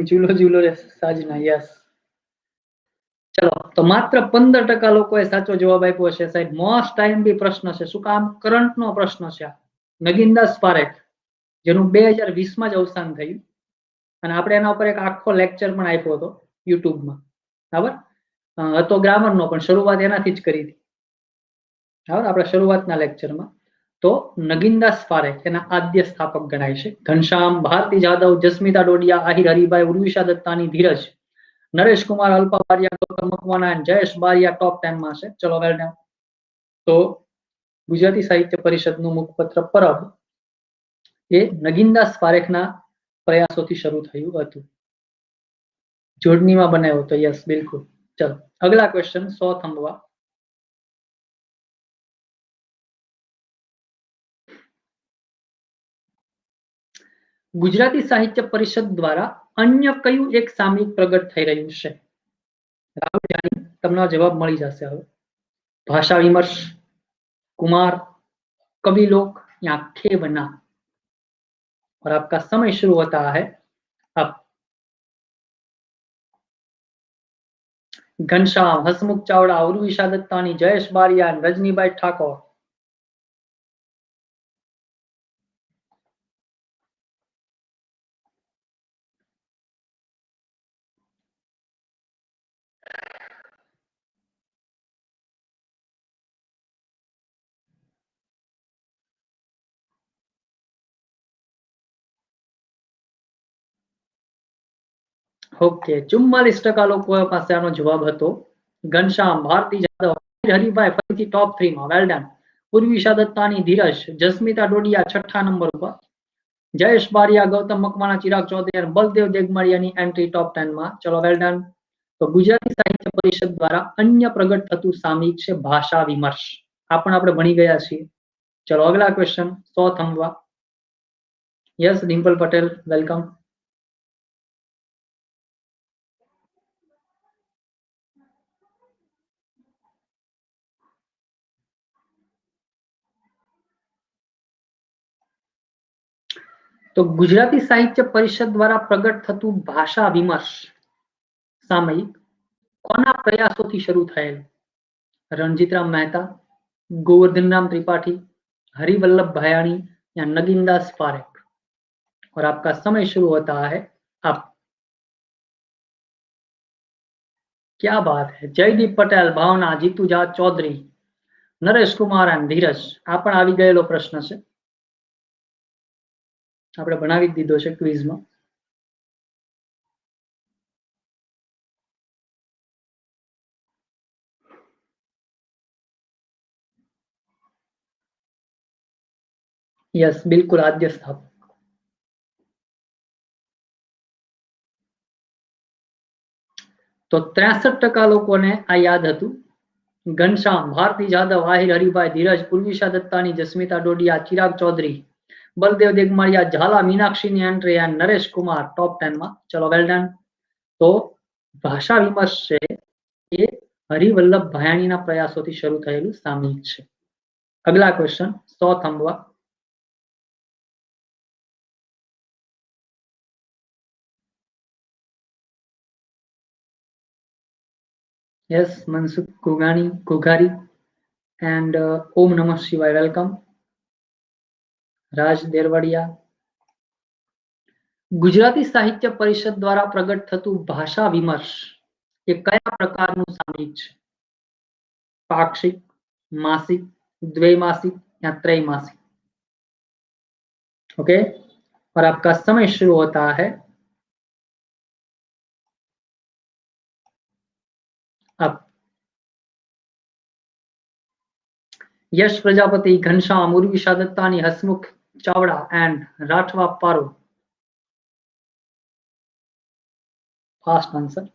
ઝૂલો ઝૂલો રે સાજના, યસ। ચલો, તો માત્ર 15% લોકોએ સાચો જવાબ આપ્યો છે સાહેબ। મોસ્ટ ટાઈમલી પ્રશ્ન છે, શું કામ? કરંટનો પ્રશ્ન છે। નગીનદાસ પારેખ, જેનું 2020 માં જ અવસાન થયું, અને આપણે એના ઉપર એક આખો લેક્ચર પણ આપ્યો હતો યુટ્યુબમાં, બરાબર? હતો ગ્રામરનો, પણ શરૂઆત એનાથી જ કરી હતી, બરાબર? આપણા શરૂઆતના લેક્ચરમાં તો નગીનદાસ પારેખ એના આદ્ય સ્થાપક ગણાય છે। ઘનશ્યામ, ભારતી જાદવ, જસ્મિતા ડોડિયા, આહિર હરિભાઈ, ઉર્વિશા દત્તાની, ધીરજ, નરેશ કુમાર, અલ્પા બારિયા, ગૌતમ મકવાણા અને જયેશ બારિયા ટોપ 10 માં છે। ચલો, વેલ ડન। તો ગુજરાતી સાહિત્ય પરિષદનું મુખપત્ર પરબ એ નગીનદાસ પારેખના પ્રયાસોથી શરૂ થયું હતું। જોડણીમાં બનાવ્યો હતો, યસ, બિલકુલ। ચલો, અગલા ક્વેશ્ચન 100 થંભવા। ગુજરાતી સાહિત્ય પરિષદ દ્વારા અન્ય કયું એક સામયિક પ્રગટ થઈ રહ્યું છે? રાહુલ જાની, તમને જવાબ મળી જશે હવે। भाषा विमर्श, कुमार, कविलोक या खेवना। और आपका समय शुरू होता है अब। घनश्याम, हसमुख चावड़ा, उर्विशा दत्तानी, जयेश बारिया, रजनीभाई ठाकोर। ओके, 44% લોકો પાસે આનો જવાબ હતો। ઘનશ્યામ, ભારતી જાદવ, હરિભાઈ ફરીથી ટોપ 3 માં, વેલ ડન। ઉર્વિશા દત્તાની, ધીરજ, જસ્મિતા ડોડિયા છઠ્ઠા નંબર ઉપર, જયેશ બારિયા, ગૌતમ મકવાણા, ચિરાગ ચૌધરી અને બલદેવ દેગમાળિયાની એન્ટ્રી ટોપ 10 માં। ચલો, વેલ ડન। તો ગુજરાતી સાહિત્ય પરિષદ દ્વારા અન્ય પ્રગટ થતું સામયિક છે ભાષા વિમર્શ। આ પણ આપણે ભણી ગયા છીએ। ચલો, અગલા ક્વેશ્ચન 100 થંભવા। Yes, Dimple Patel, welcome. તો ગુજરાતી સાહિત્ય પરિષદ દ્વારા પ્રગટ થતું ભાષા વિમર્શ સામયિક કોના પ્રયાસોથી શરૂ થયેલ? रणजीतराम मेहता, गोवर्धनराम त्रिपाठी, हरिवल्लभ भायाणी या नगीनदास पारेख। और आपका समय शुरू होता है अब। क्या बात है, जयदीप पटेल, भावना, जीतूजा चौधरी, नरेश कुमार एंड धीरज। आ पण आवी गयेलो प्रश्न छे, આપણે બનાવી દીધો છે ક્વિઝમાં। यस, बिल्कुल, आद्य स्थापक। तो 63% લોકોને આ યાદ હતું। घनश्याम, भारती जादव, आहिर हरिभाई, धीरज, उर्विशा दत्तानी, जस्मिता डोडिया, चिराग चौधरी, बलदेव देगमाड़िया, झाला Meenakshi entry and Naresh Kumar top 10 में। चलो, वेल डन। तो भाषा विमर्श છે એ હરિવલ્લભ ભાયાણીના પ્રયાસોથી શરૂ થયેલું સામયિક છે। અગલા ક્વેશ્ચન 100 થંભવા। Yes, Mansukh Ghoghari and Om Namah Shivaya, welcome. राज देरवड़िया। गुजराती साहित्य परिषद द्वारा प्रगट थतु भाषा विमर्श એ કયા પ્રકારનું સામયિક છે? પાક્ષિક, માસિક, દ્વૈમાસિક या त्रैमासिक? ओके, और आपका समय शुरू होता है अब। Yash Prajapati, Ghanshyam, Urvisha Dattani, Hasmukh Chavda and Rathwa Paro. Fast answer.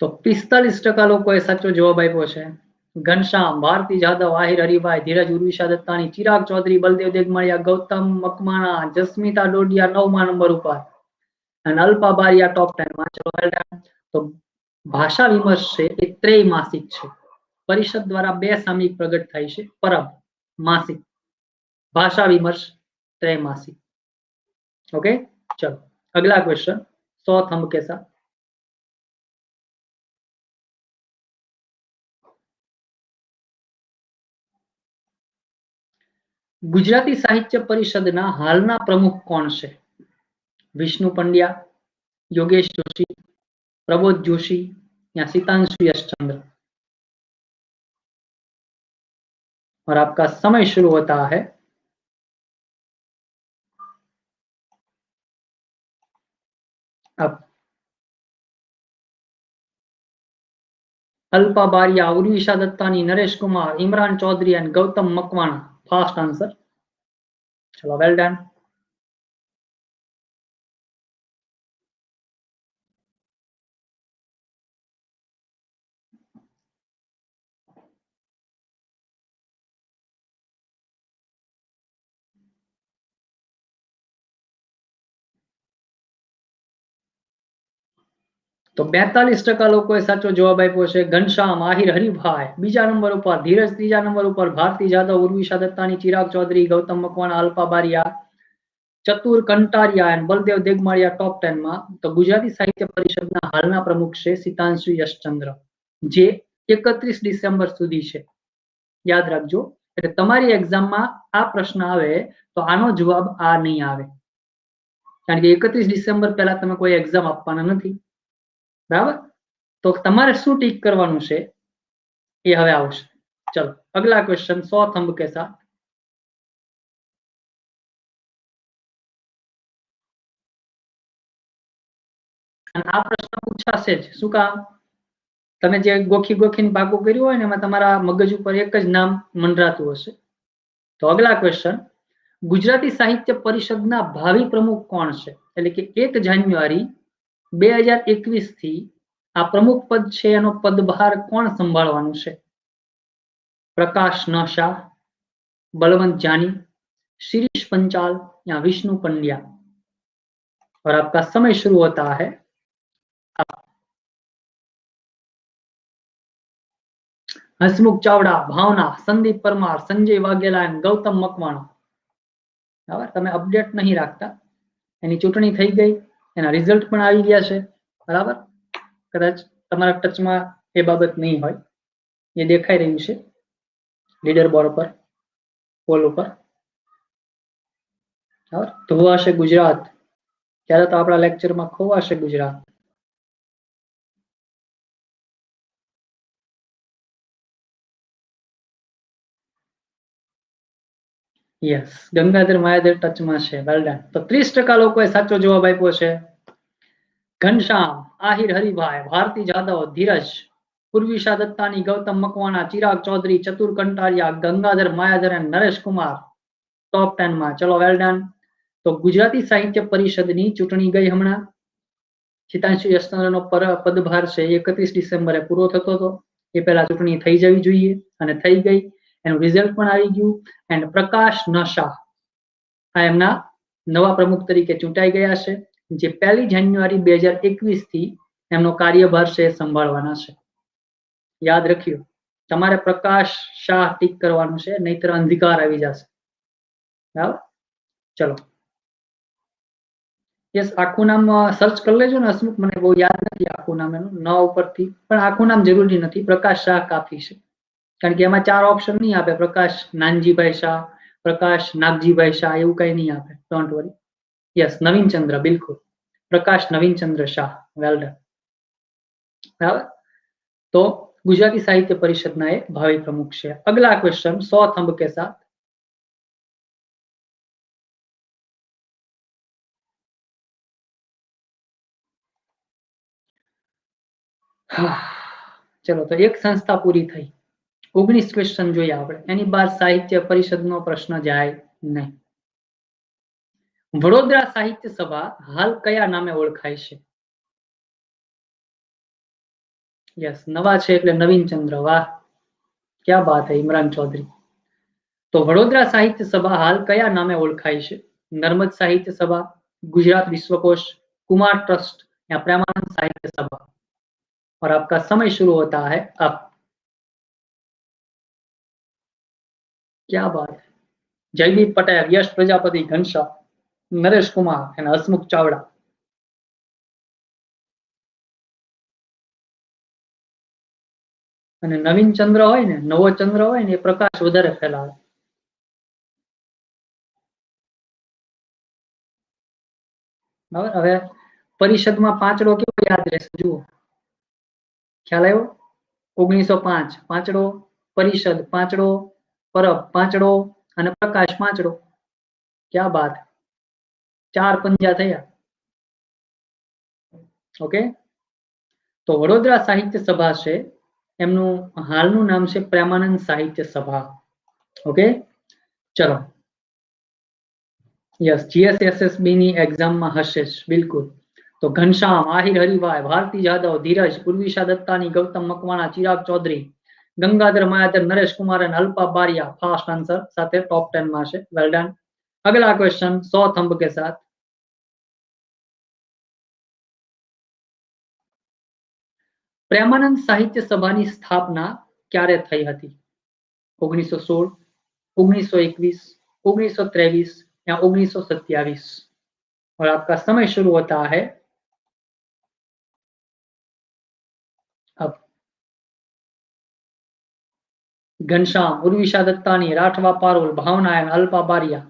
तो 45% लोगोए साचो जवाब आप्यो छे। घनश्याम, भारती जाधव, आहिर हरिभाई, धीरज उर्विशा दत्तानी, चिराग चौधरी, बलदेव देगमड़िया, गौतम मकवाणा, जस्मिता डोडिया 9मा नंबर पर અને અલ્પા બારિયા ટોપ 10 માં। ચલો well done। તો ભાષા વિમર્શ છે એ ત્રૈમાસિક છે। પરિષદ દ્વારા બે સામયિક પ્રગટ થાય છે, પરબ માસિક, भाषा विमर्श त्रैमासिक। ओके, चलो अगला क्वेश्चन 100 थंब के साथ। गुजराती साहित्य परिषदना हालना प्रमुख कोण छे? विष्णु पंड्या, योगेश जोशी, प्रबोध जोशी या सितांशु यशचंद्र। और आपका समय शुरू होता है अब। Alpa Bariya, Urvisha Dattani, Naresh Kumar, Imran Chaudhary and Gautam Makwana. Fast answer. चलो वेल डन। तो 42% लोगोए साचो जवाब आप्यो छे। घनश्याम, आहिर हरिभाई बीजा नंबर पर, धीरज तीजा नंबर पर, भारती जाधव, उर्विशा दत्तानी, चिराग चौधरी, गौतम मकवाणा, अल्पा बारिया, चतुर कंटारिया एंड बलदेव देगमाड़िया टॉप 10 में। तो गुजराती साहित्य परिषदना हालना प्रमुख छे सितांशु यशचंद्र, जे 31 डिसेम्बर सुधी छे। याद रखजो, એટલે તમારી એક્ઝામમાં આ પ્રશ્ન આવે તો આનો જવાબ આ નહીં આવે, કારણ કે 31 ડિસેમ્બર પહેલા તમે કોઈ એક્ઝામ આપવાના નથી, બરાબર? તો તમારે શું ટીક કરવાનું છે એ હવે આવશે। ચલો અગલા ક્વેશ્ચન 100 થંબ કે સાથ। આ પ્રશ્ન પૂછાશે જ, શું કામ? તમે જે ગોખી ગોખીને પાકું કર્યું હોય ને એમાં તમારા મગજ ઉપર એક જ નામ મંડરાતું હશે। તો અગલા ક્વેશ્ચન, ગુજરાતી સાહિત્ય પરિષદના ભાવિ પ્રમુખ કોણ છે? એટલે કે 1 જાન્યુઆરી 2021 થી આ પ્રમુખ પદ છે એનો પદભાર કોણ સંભાળવાનું છે? प्रकाश न शाह, बलवंत जानी, शिरीष पंचाल या विष्णु पंड्या। और आपका समय शुरू होता है अब। हसमुख चावड़ा, भावना, संदीप परमार, संजय वाघेला एंड गौतम मकवाणा। बराबर, તમે અપડેટ નહીં રાખતા, એની ચૂંટણી થઈ ગઈ, એના રિઝલ્ટ પણ આવી ગયા છે, બરાબર? કદાચ તમારા ટચમાં એ બાબત નહીં હોય, એ દેખાઈ રહ્યું છે લીડર બોર્ડ પર, પોલ ઉપર, બરાબર? ધોવાશે ગુજરાત, ત્યારે તો આપણા લેક્ચરમાં ખોવાશે ગુજરાત। यस, गंगाधर मायाधर टच में है। Well done. तो 30% लोगोए साचो जवाब आप्यो छे। घनश्याम, आहिर हरिभाई, भारती जाधव, धीरज उर्विशा दत्तानी, गौतम मकवाणा, चिराग चौधरी, चतुर कंटारिया, गंगाधर मायाधर एंड नरेश कुमार टॉप 10 में। चलो वेल डन। तो गुजराती साहित्य परिषदनी चूंटणी गई हमणा। सितांशु यशचंद्रनो पदभार छे 31 डिसेम्बरे पूरो थतो तो ए पहेला चूंटणी थई जवी जोईए अने थई गई, एनुं रिजल्ट पण आवी गयुं। एंड प्रकाश न शाह आ एमना नवा प्रमुख तरीके चूंटाई गया छे, जे 1 जान्युआरी 2021 थी एमनो कार्यभार छे संभाळवाना छे। याद रखियो, तमारे प्रकाश शाह टीक करवानुं छे, नहीतर अंधकार आवी जशे, बराबर? चलो यस, आखुं नाम सर्च कर लेजो ने हसमुख, मने बहु याद नथी आखुं नाम एनुं, न उपरथी पण आखुं नाम जरूरी नथी, प्रकाश शाह काफी छे, कारण के एमां 4 ऑप्शन नहीं आपे, प्रकाश नानजीभाई शाह, प्रकाश नागजीभाई शाह, एवुं कई नहीं आपे, डोंट वरी। यस, नवीन चंद्र, बिल्कुल प्रकाश नवीन चंद्र शाह। वेल डन, बराबर? तो गुजराती साहित्य परिषदना एक भावी प्रमुख छे। अगला क्वेश्चन 100 थंब के साथ। चलो तो एक संस्था पूरी थई, 19 क्वेश्चन जोया आपणे, एनी बाद साहित्य परिषदनो प्रश्न जाय नहीं। वडोदरा साहित्य सभा हाल कया नामे ओळखाय छे? यस, नवा छे એટલે नवीन चंद्र। वाह, क्या बात है इमरान चौधरी। तो वडोदरा साहित्य सभा हाल कया नामे ओळखाय छे? नर्मद साहित्य सभा, गुजरात विश्वकोश, कुमार ट्रस्ट या प्रेमानंद साहित्य सभा। और आपका समय शुरू होता है अब। क्या बात है। जयदीप पटेल, यश प्रजापति, घनश्याम, नरेश कुमार एंड हसमुख चावड़ा। અને નવીન ચંદ્ર હોય ને, નવો ચંદ્ર હોય ને, એ પ્રકાશ વધારે ફેલાવે। બરાબર, હવે પરિષદમાં પાંચડો કેવો યાદ રહેશે જુઓ। ખ્યાલ આવ્યો? 1905 પાંચડો, પરિષદ પાંચડો, પરબ પાંચડો અને પ્રકાશ પાંચડો। क्या बात है, चार पंजा थया। ओके, तो वडोदरा साहित्य सभा છે એમનું હાલનું નામ છે પ્રેમાનંદ સાહિત્ય સભા। ઓકે, ચલો। यस, जीएसएसएसबी ની એક્ઝામમાં હશે જ, બિલકુલ। तो Ghanshyam, Ahir Haribhai, Bharti Jadav, Dhiraj, Urvisha Dattani, Gautam Makwana, Chirag Chaudhary, Gangadhar Mayadhar, Naresh Kumar and Alpa Bariya fast answer साथे टॉप 10 में है। Well done. अगला क्वेश्चन 100 थंब के साथ। प्रेमानंद साहित्य सभानी स्थापना क्यारे थई हती? 1916, 1921, 1923 या 1927। और आपका समय शुरू होता है अब। Ghanshyam, Urvisha Dattani, Rathwa Parul, Bhavna and Alpa Bariya.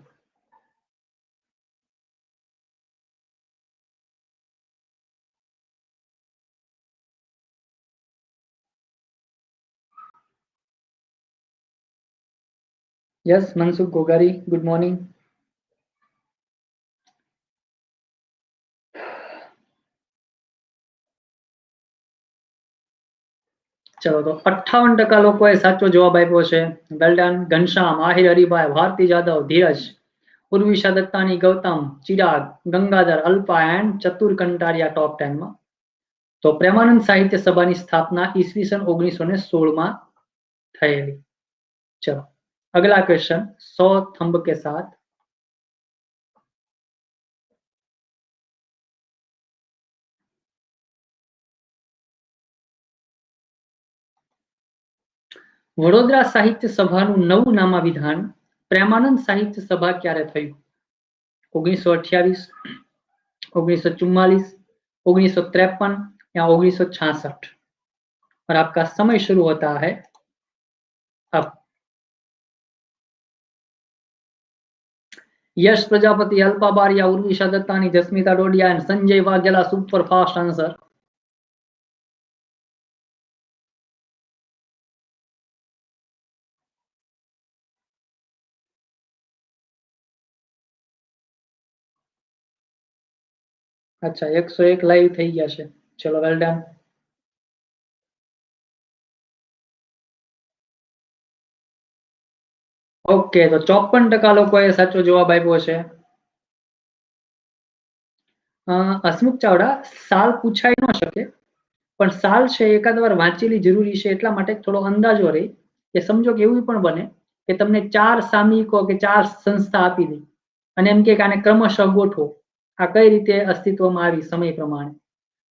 Yes, Mansukh Gogari, good morning. चलो, तो 58% लोगों साचो जवाब आप्यो छे। Well done. Ghanshyam, Ahir Haribhai, Bharti Jadav, Dhiraj, Urvisha Dattani, Gautam, Chirag, Gangadhar, Alpa and Chatur Kantariya top 10 में। तो प्रेमानंद साहित्य सभा की स्थापना ईस्वीसन 1916 में थयेली। चलो, अगला क्वेश्चन 100 थंब के साथ। वडोदरा साहित्य सभाનું નવું નામાભિધાન પ્રેમાનંદ સાહિત્ય સભા ક્યારે થયું? 1928, 1944, 1953 या 1966। और आपका समय शुरू होता है अब। Yash Prajapati, Alpa Bariya, Urvisha Dattani, Jasmita Dodiya and Sanjay Vaghela super fast answer. अच्छा, 101 लाइव थई गया छे। चलो, वेल डन। ओके, तो 54% लोगोए साचो जवाब आप्यो छे। हसमुख चावड़ा, साल पूछाई न शके, पण साल छे एकाद वार वांचेली जरूरी छे, एटला माटे थोड़ो अंदाजो रहे के समझो के एवुं पण बने के तमने 4 सामयिको के 4 संस्था आपी दे अने एम के आने क्रमशः गोठवो, आ कई रीते अस्तित्वमां आवी समय प्रमाणे।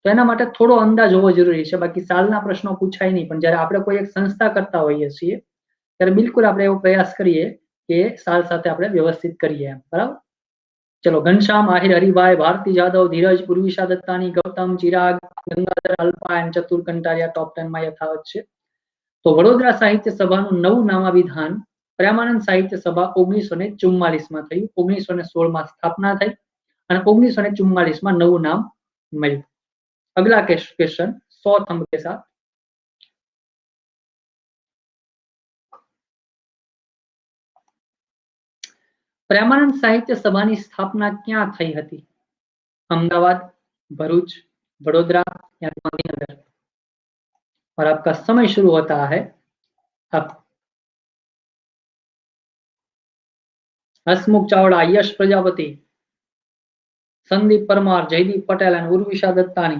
तो एना माटे थोड़ो अंदाज होवो जरूरी छे। बाकी सालना प्रश्नो पूछाय नहीं, पण ज्यारे आपणे कोई एक संस्था करता होईए छीए त्यारे बिल्कुल आपणे एवो प्रयास करीए के साल साथे आपणे व्यवस्थित करीए, बराबर। चलो, घनश्याम, आहिर हरिभाई, भारती जादव, धीरज, उर्विशा दत्तानी, गौतम, चिराग, गंगाधर, अल्पा एंड चतुर कंटारिया टॉप 10 में यथावत छे। तो वडोदरा साहित्य सभाનું નવું નામાભિધાન પ્રેમાનંદ સાહિત્ય સભા 1944 માં થયું। 1916 માં સ્થાપના થઈ અને 1944 માં નવું નામ મળ્યું। अगला क्वेश्चन 100 थंब के साथ। प्रेमानंद साहित्य सभाની સ્થાપના ક્યાં થઈ હતી? अहमदाबाद, भरूच, वडोदरा या गांधीनगर। और आपका समय शुरू होता है अब। हसमुख चावड़ा, यश प्रजापति, संदीप परमार, जयदीप पटेल एंड उर्विशा दत्तानी।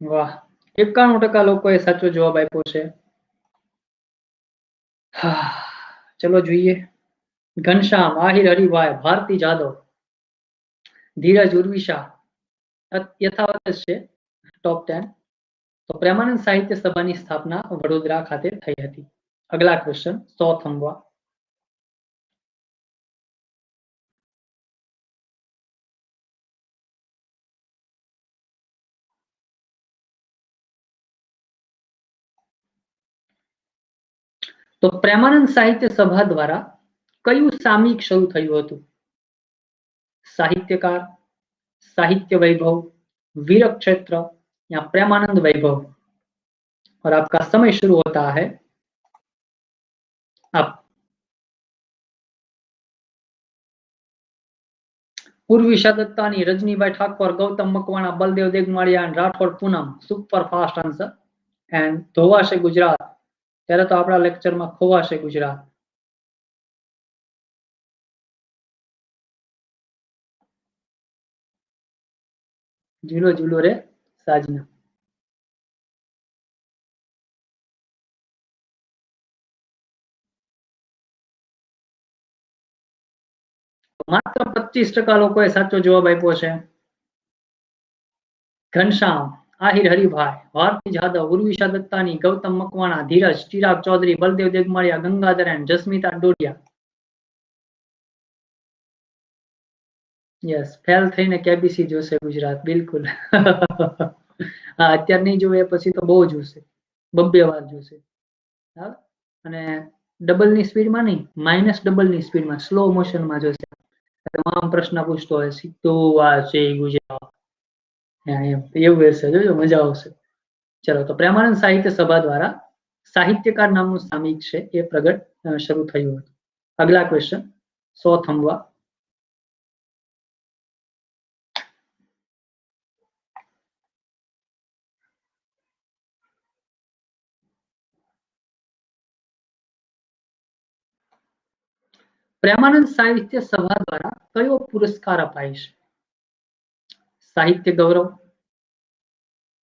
वाह, 91% લોકોએ સાચો જવાબ આપ્યો છે. ચલો જોઈએ. ઘનશ્યામ, આહિર હરિભાઈ, ભારતી જાદવ, ધીરજ, ઉર્વિશા યથાવત જ છે ટોપ 10. તો પ્રેમાનંદ સાહિત્ય સભાની સ્થાપના વડોદરા ખાતે થઈ હતી. અગલા ક્વેશ્ચન 100 થંભવા. તો પ્રેમાનંદ સાહિત્ય સભા દ્વારા કયું સામયિક શરૂ થયું હતું? साहित्यकार, साहित्य वैभव, वीर क्षेत्र या प्रेमानंद वैभव? और आपका समय शुरू होता है अब. Urvisha Dattani, Rajnibhai Thakur, Gautam Makwana, Baldev Degmadiya, Rathod Poonam. Super fast answer. And धोवाशे गुजरात. त्यारे तो आपड़ा लेक्चर में खोवाशे गुजरात. झूलो झूलो रे साजना. मात्र 25% लोकोए साचो जवाब आप्यो छे. Ghanshyam, Ahir Haribhai, Bharti Jadav, Urvisha Dattani, Gautam Makwana, Dhiraj, Chirag Chaudhary, Baldev Degmadiya, Gangadhar and Jasmita Dodiya. Yes, fail थईने केबीसी जोशे गुजरात. बिल्कुल. हाँ, अत्यार नहीं जोवे पछी तो बहु जोशे, बब्बे वार जोशे. हाँ, अने डबल नी स्पीड में नहीं, माइनस डबल नी स्पीड में, स्लो मोशन में जोशे. તમામ પ્રશ્ન પૂછતો હોય સીધો વાંચે ગુજરાત. એવું હશે, જોજો મજા આવશે. ચલો, તો પ્રેમાનંદ સાહિત્ય સભા દ્વારા સાહિત્યકાર નામનું સામયિક છે એ પ્રગટ શરૂ થયું હતું. અગલા ક્વેશ્ચન 100 થંભવા. પ્રેમાનંદ સાહિત્ય સભા દ્વારા કયો પુરસ્કાર અપાય છે? साहित्य गौरव,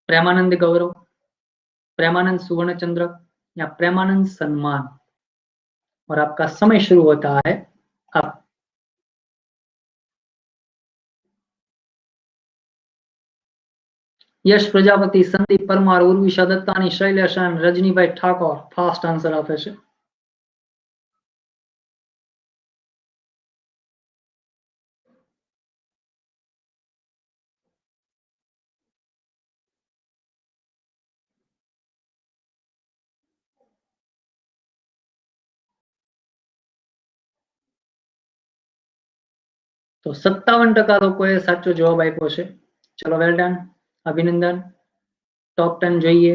प्रेमानंद गौरव, प्रेमानंद सुवर्ण चंद्रक या प्रेमानंद सम्मान? और आपका समय शुरू होता है अब. Yash Prajapati, Sandeep Parmar, Urvisha Dattani, Shailesh and Rajnibhai Thakur. Fast answer आपे छे. तो 57% લોકોએ સાચો જવાબ આપ્યો છે. ચલો, વેલ ડન, અભિનંદન. ટોપ 10 જોઈએ.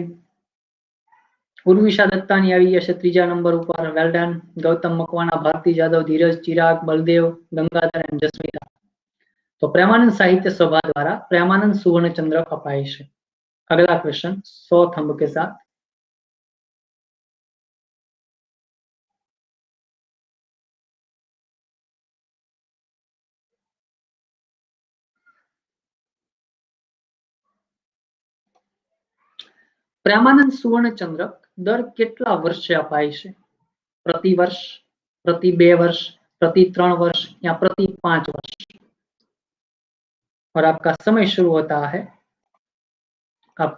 उर्विशा दत्तानी આવી જશે ત્રીજા નંબર ઉપર. Well done. Gautam Makwana, Bharti Jadav, Dhiraj, Chirag, Baldev, Gangadhar and Jasmita. तो प्रेमानंद साहित्य सभा द्वारा प्रेमानंद सुवर्ण चंद्रक अपाय है. अगला क्वेश्चन 100 थंब के साथ. प्रेमानंद सुवर्ण चंद्रक दर केटला वर्षे अपाय है? प्रति वर्ष, प्रति 2 वर्ष, प्रति 3 वर्ष या प्रति 5 वर्ष? और आपका समय शुरू होता है अब.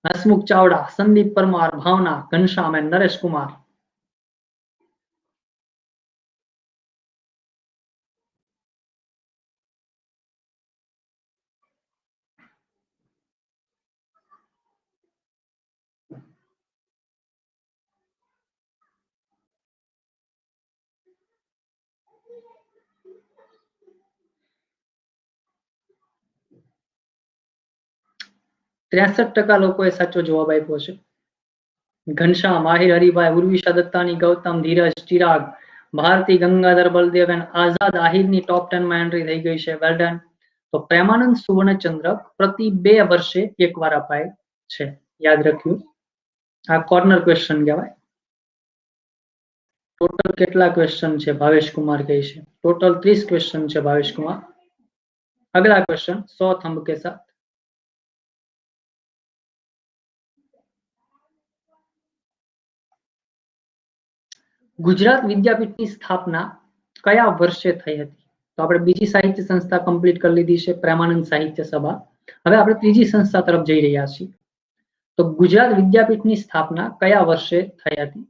हसमुख चावड़ा, संदीप परमार, भावना, घनश्याम एंड नरेश कुमार. %63 લોકોએ સાચો જવાબ આપ્યો છે. घनश्याम, आहिर हरिभाई, उर्विशा दत्तानी, गौतम, धीरज, चिराग, भारती, गंगाधर, बलदेव एंड आजाद आहिर नी टॉप 10 में एंट्री थई गई है. Well done. तो प्रेमानंद सुवर्ण चंद्रक प्रति 2 वर्षे एक बार अपाय छे. याद रखियो, आ कॉर्नर क्वेश्चन कहेवाय. टोटल केटला क्वेश्चन छे? भावेश कुमार कहे छे टोटल 30 क्वेश्चन छे. भावेश कुमार. अगला क्वेश्चन 100 थंब के साथ। गुजरात विद्यापीठની સ્થાપના કયા વર્ષે થઈ હતી? તો આપણે બીજી સાહિત્ય સંસ્થા કમ્પ્લીટ કરી લીધી છે, પ્રેમાનંદ સાહિત્ય સભા। હવે આપણે ત્રીજી સંસ્થા તરફ જઈ રહ્યા છીએ। તો ગુજરાત વિદ્યાપીઠની સ્થાપના કયા વર્ષે થઈ હતી?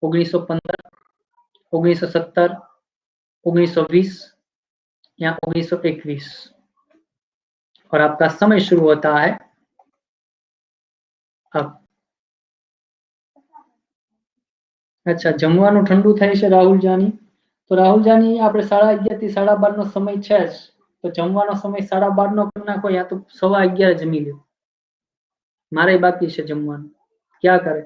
1915, 1917, 1920 या 1921? और आपका समय शुरू होता है अब। अच्छा, जमवानुं ठंडू थाय छे राहुल जानी? तो राहुल जानी आपणे 11:30 થી 12:30 नो समय छे ज, तो जमवानो समय 12:30 नो कर नाखो, या तो 11:15 जमी लो। मारे बाकी छे जमवानुं, क्या करे?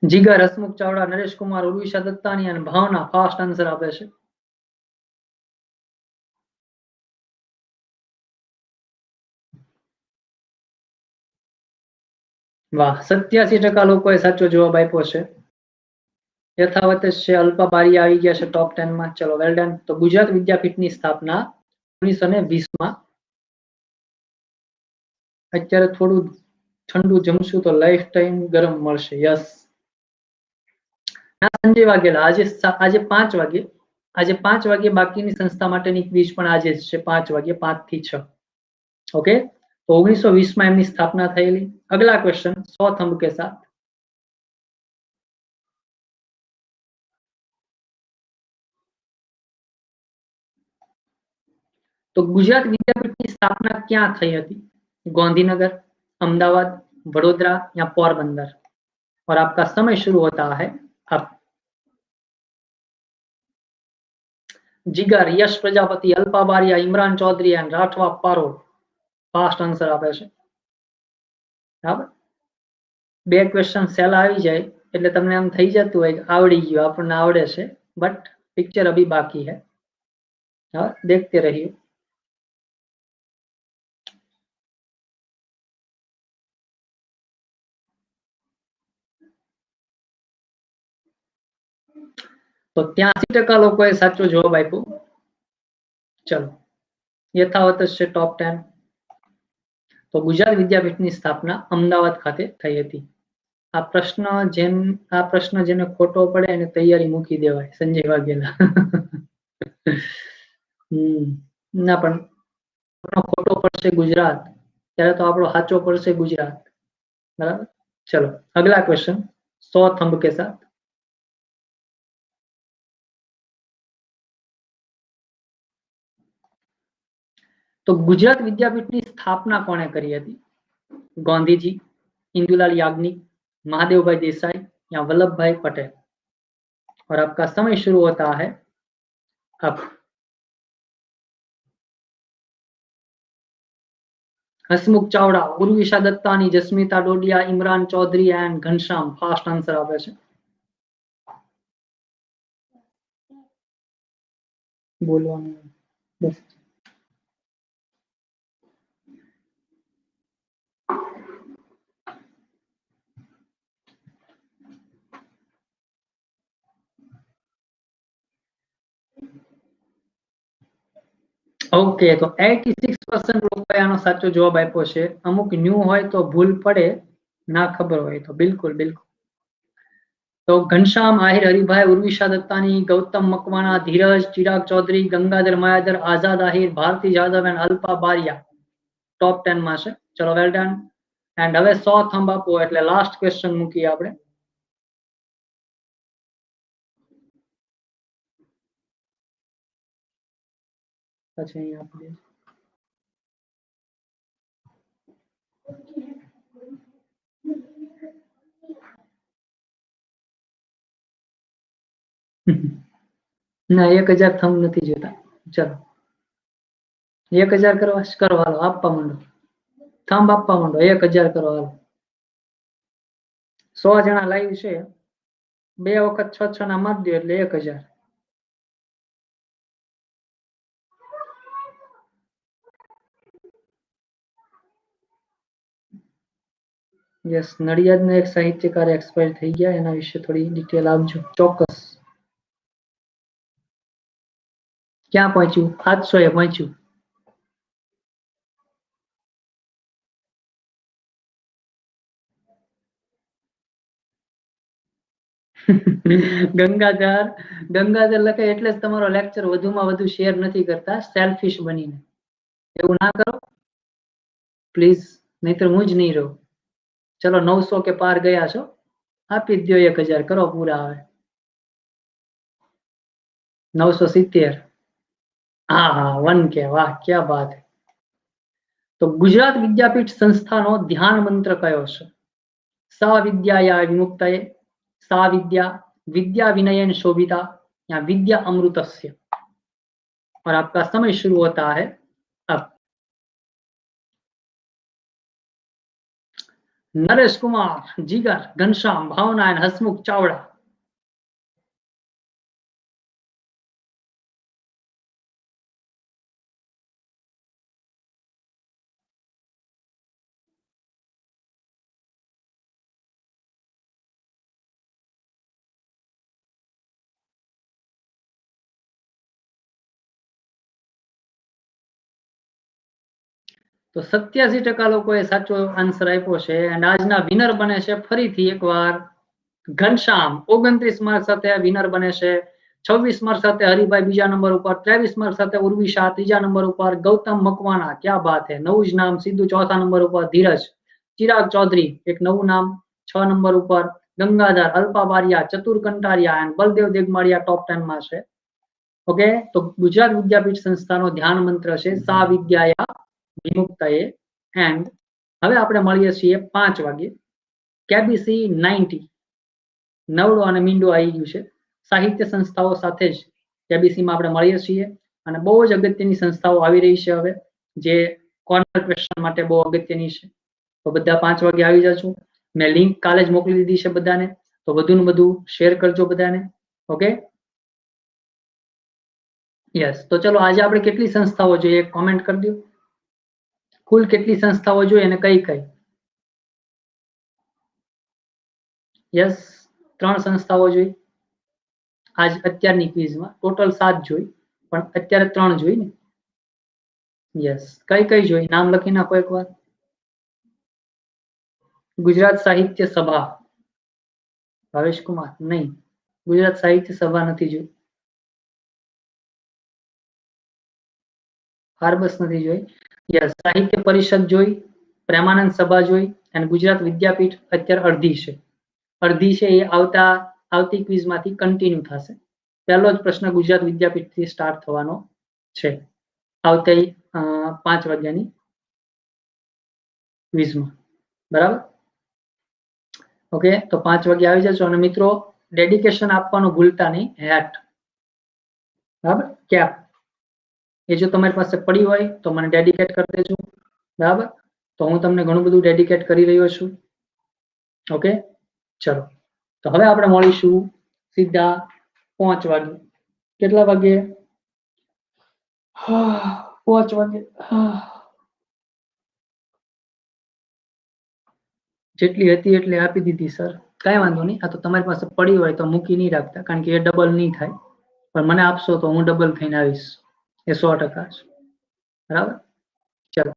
જીગર, હસમુખ ચાવડા, નરેશ કુમાર, ઉર્વિશા દત્તાણી અને ભાવના ફાસ્ટ આન્સर આપે છે। वाह, 87% लोकोए साचो जवाब आप्यो छे। यथावत ज छे, अल्पा बारिया આવી ગયા છે टॉप 10 માં। चलो, वेल डन। तो गुजरात विद्यापीठની સ્થાપના 1920 માં। અત્યારે થોડું ઠંડુ જમશું તો લાઈફ ટાઈમ ગરમ મળશે। यस। संजय वाघेला, આજે 5 વાગે, આજે 5 વાગે બાકીની સંસ્થા માટેની ક્વિઝ પણ આજે જ છે, 5 વાગે, 5 થી 6। ओके, तो 1920 में एमनी स्थापना थयेली। अगला क्वेश्चन 100 थंब के साथ। तो गुजरात विद्यापीठની સ્થાપના ક્યાં થઈ હતી? गांधीनगर, अहमदाबाद, वडोदरा या पोरबंदर? और आपका समय शुरू होता है अब। Jigar, Yash Prajapati, Alpa Bariya, Imran Chaudhary and Rathwa Parol fast answer आपे छे। बराबर, બે ક્વેશ્ચન સેલ આવી જાય એટલે તમને એમ થઈ જતું હોય કે આવડી ગયું, આપણને આવડે છે, બટ पिक्चर अभी बाकी है। हाँ, देखते रहिए। तो 83% लोकोए साचो जवाब आप्यो। चलो, यथावत छे टॉप 10। तो गुजरात विद्यापीठની સ્થાપના અમદાવાદ ખાતે થઈ હતી। આ પ્રશ્ન જેને ખોટો પડે એને તૈયારી મૂકી દેવાય, સંજય વાઘેલા। ના, પણ ખોટો પડશે ગુજરાત ત્યારે તો આપણો સાચો પડશે ગુજરાત। बराबर, चलो अगला क्वेश्चन 100 थंब के साथ। तो गुजरात विद्यापीठની સ્થાપના કોણે કરી હતી? गांधीजी, इंदुलाल याग्निक, महादेव भाई देसाई या वल्लभ भाई पटेल? और आपका समय शुरू होता है अब। Hasmukh Chavda, Urvisha Dattani, Jasmita Dodiya, Imran Chaudhary and Ghanshyam fast answer आपे छे। बोलवानुं बस। ओके, तो 86% लोकोए आनो साचो जवाब आप्यो छे। अमुक न्यू होय तो भूल पड़े, ना खबर होय तो बिल्कुल बिल्कुल। तो घनश्याम, आहिर हरिभाई, उर्विशा दत्तानी, गौतम मकवाना, धीरज, चिराग चौधरी, गंगाधर मायाधर, आजाद आहिर, भारती जादव एंड अल्पा बारिया टॉप 10 में छे। चलो, वेल डन। एंड हवे 100 थंब आपो એટલે लास्ट क्वेश्चन મૂકીએ આપણે। પછી અહીં આપી દે। ના, 1000 થંબ નથી જોતા। ચલો, 1000 કરવા હાલો, આપવા માંડો, થંબ આપવા માંડો, 1000 કરો હાલો। 100 જણા લાઈવ છે, 2 વખત 6 ના મારી દો એટલે 1000। યસ, નડિયાદના એક સાહિત્યકાર એક્સપાયર થઈ ગયા, એના વિશે થોડી ડિટેલ આપજો. ચોક્કસ. ક્યાં પહોંચ્યું? 700 એ પહોંચ્યું. ગંગાધર લખે એટલે જ તમારો લેક્ચર વધુમાં વધુ શેર નથી કરતા, સેલ્ફિશ બનીને. એવું ના કરો પ્લીઝ, નહીતર હું જ નહીં રહું. ચલો 900 કે પાર ગયા છો, આપી જ દો 1000, કરો પૂરા. આવે 970. હા હા, 1K. વાહ, ક્યા બાત હે. તો ગુજરાત વિદ્યાપીઠ સંસ્થાનો ધ્યાન મંત્ર કયો છે? सा विद्याया विमुक्तये, सा विद्या विद्या विनयन शोभिता, या विद्या अमृतस्य. और आपका समय शुरू होता है अब. नरेश कुमार, जिगर, घनश्याम, भावना एंड हसमुख चावड़ा. તો 87% લોકોએ સાચો આન્સર આપ્યો છે. એન્ડ આજના વિનર બને છે ફરીથી એકવાર ઘનશ્યામ, 29 માર્ક સાથે વિનર બને છે. 26 માર્ક સાથે હરિભાઈ બીજા નંબર ઉપર, 23 માર્ક સાથે ઉર્વિશા ત્રીજા નંબર ઉપર, ગૌતમ મકવાણા, ક્યા બાત હે, નવું જ નામ, સીધું ચોથા નંબર ઉપર, ધીરજ, ચિરાગ ચૌધરી, એક નવું નામ, 6 નંબર ઉપર, ગંગાધર, અલ્પા બારિયા, ચતુર કંટારિયા એન્ડ બલદેવ દેગમાળિયા ટોપ 10 માં છે. ઓકે, તો ગુજરાત વિદ્યાપીઠ સંસ્થાનો ધ્યાન મંત્ર છે સા વિદ્યાયા વિમુક્તયે. એન્ડ હવે આપણે મળીએ છીએ 5 વાગે. કેબીસી 90 નવડો અને મીંડો આવી ગયું છે. સાહિત્ય સંસ્થાઓ સાથે જ કેબીસીમાં આપણે મળીએ છીએ, અને બહુ જ અગત્યની સંસ્થાઓ આવી રહી છે હવે, જે કોર્નર ક્વેશ્ચન માટે બહુ અગત્યની છે. તો બધા 5 વાગે આવી જજો. મેં લિંક કાલે જ મોકલી દીધી છે બધાને, તો વધુ ને વધુ શેર કરજો બધાને. Okay, yes. તો ચલો, આજે આપણે કેટલી સંસ્થાઓ જોઈએ કોમેન્ટ કરી દો. કુલ કેટલી સંસ્થાઓ જોઈએ અને કઈ કઈ? યસ, 3 સંસ્થાઓ જોઈ આજ અત્યારની ક્વિઝમાં. ટોટલ 7 જોઈ, પણ અત્યારે 3 જોઈ ને. યસ, કઈ કઈ જોઈ? નામ લખી નાખો એકવાર. ગુજરાત સાહિત્ય સભા, ભાવેશ કુમાર, નહીં, ગુજરાત સાહિત્ય સભા નથી જોઈ. ફાર્બસ નથી જોઈ. યસ, સાહિત્ય પરિષદ જોઈ, પ્રેમાનંદ સભા જોઈ, અને ગુજરાત વિદ્યાપીઠ અત્યારે અડધી છે. અડધી છે એ આવતી ક્વિઝમાંથી કન્ટિન્યુ થશે. પહેલો જ પ્રશ્ન ગુજરાત વિદ્યાપીઠથી સ્ટાર્ટ થવાનો છે આવતી 5 વાગ્યાની ક્વિઝમાં. બરાબર? ઓકે, તો 5 વાગે આવી જજો. અને મિત્રો, ડેડિકેશન આપવાનું ભૂલતા નહીં. હેટ, બરાબર, કેપ, એ જો તમારી પાસે પડી હોય તો મને ડેડિકેટ કરી દેજો. બરાબર? તો હું તમને ઘણું બધું ડેડિકેટ કરી રહ્યો છું. ઓકે, ચલો. તો હવે આપણે મળીશું સીધા 5 વાગે. કેટલા વાગે? 5 વાગે. જેટલી હતી એટલી આપી દીધી સર. કઈ વાંધો નહીં. આ તો તમારી પાસે પડી હોય તો મૂકી નહીં રાખતા, કારણ કે એ ડબલ નહીં થાય. પણ મને આપશો તો હું ડબલ થઈને આવીશ, એ 100% છે. બરાબર? ચલો,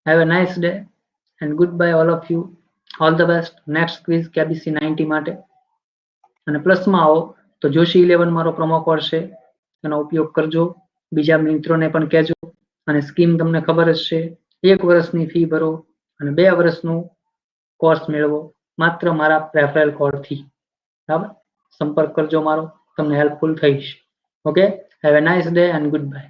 have a nice day and good bye all of you. All the best next quiz KBC 90 માટે. અને પ્લસમાં આવો તો જોશી 11 મારો પ્રોમો કોડ છે, એનો ઉપયોગ કરજો. બીજા મિત્રોને પણ કહેજો. અને સ્કીમ તમને ખબર જ છે, 1 વર્ષની ફી ભરો અને 2 વર્ષનું કોર્સ મેળવો માત્ર મારા રેફરલ કોડથી. બરાબર? સંપર્ક કરજો મારો, તમને હેલ્પફુલ થઈશ. Okay, have a nice day and good bye.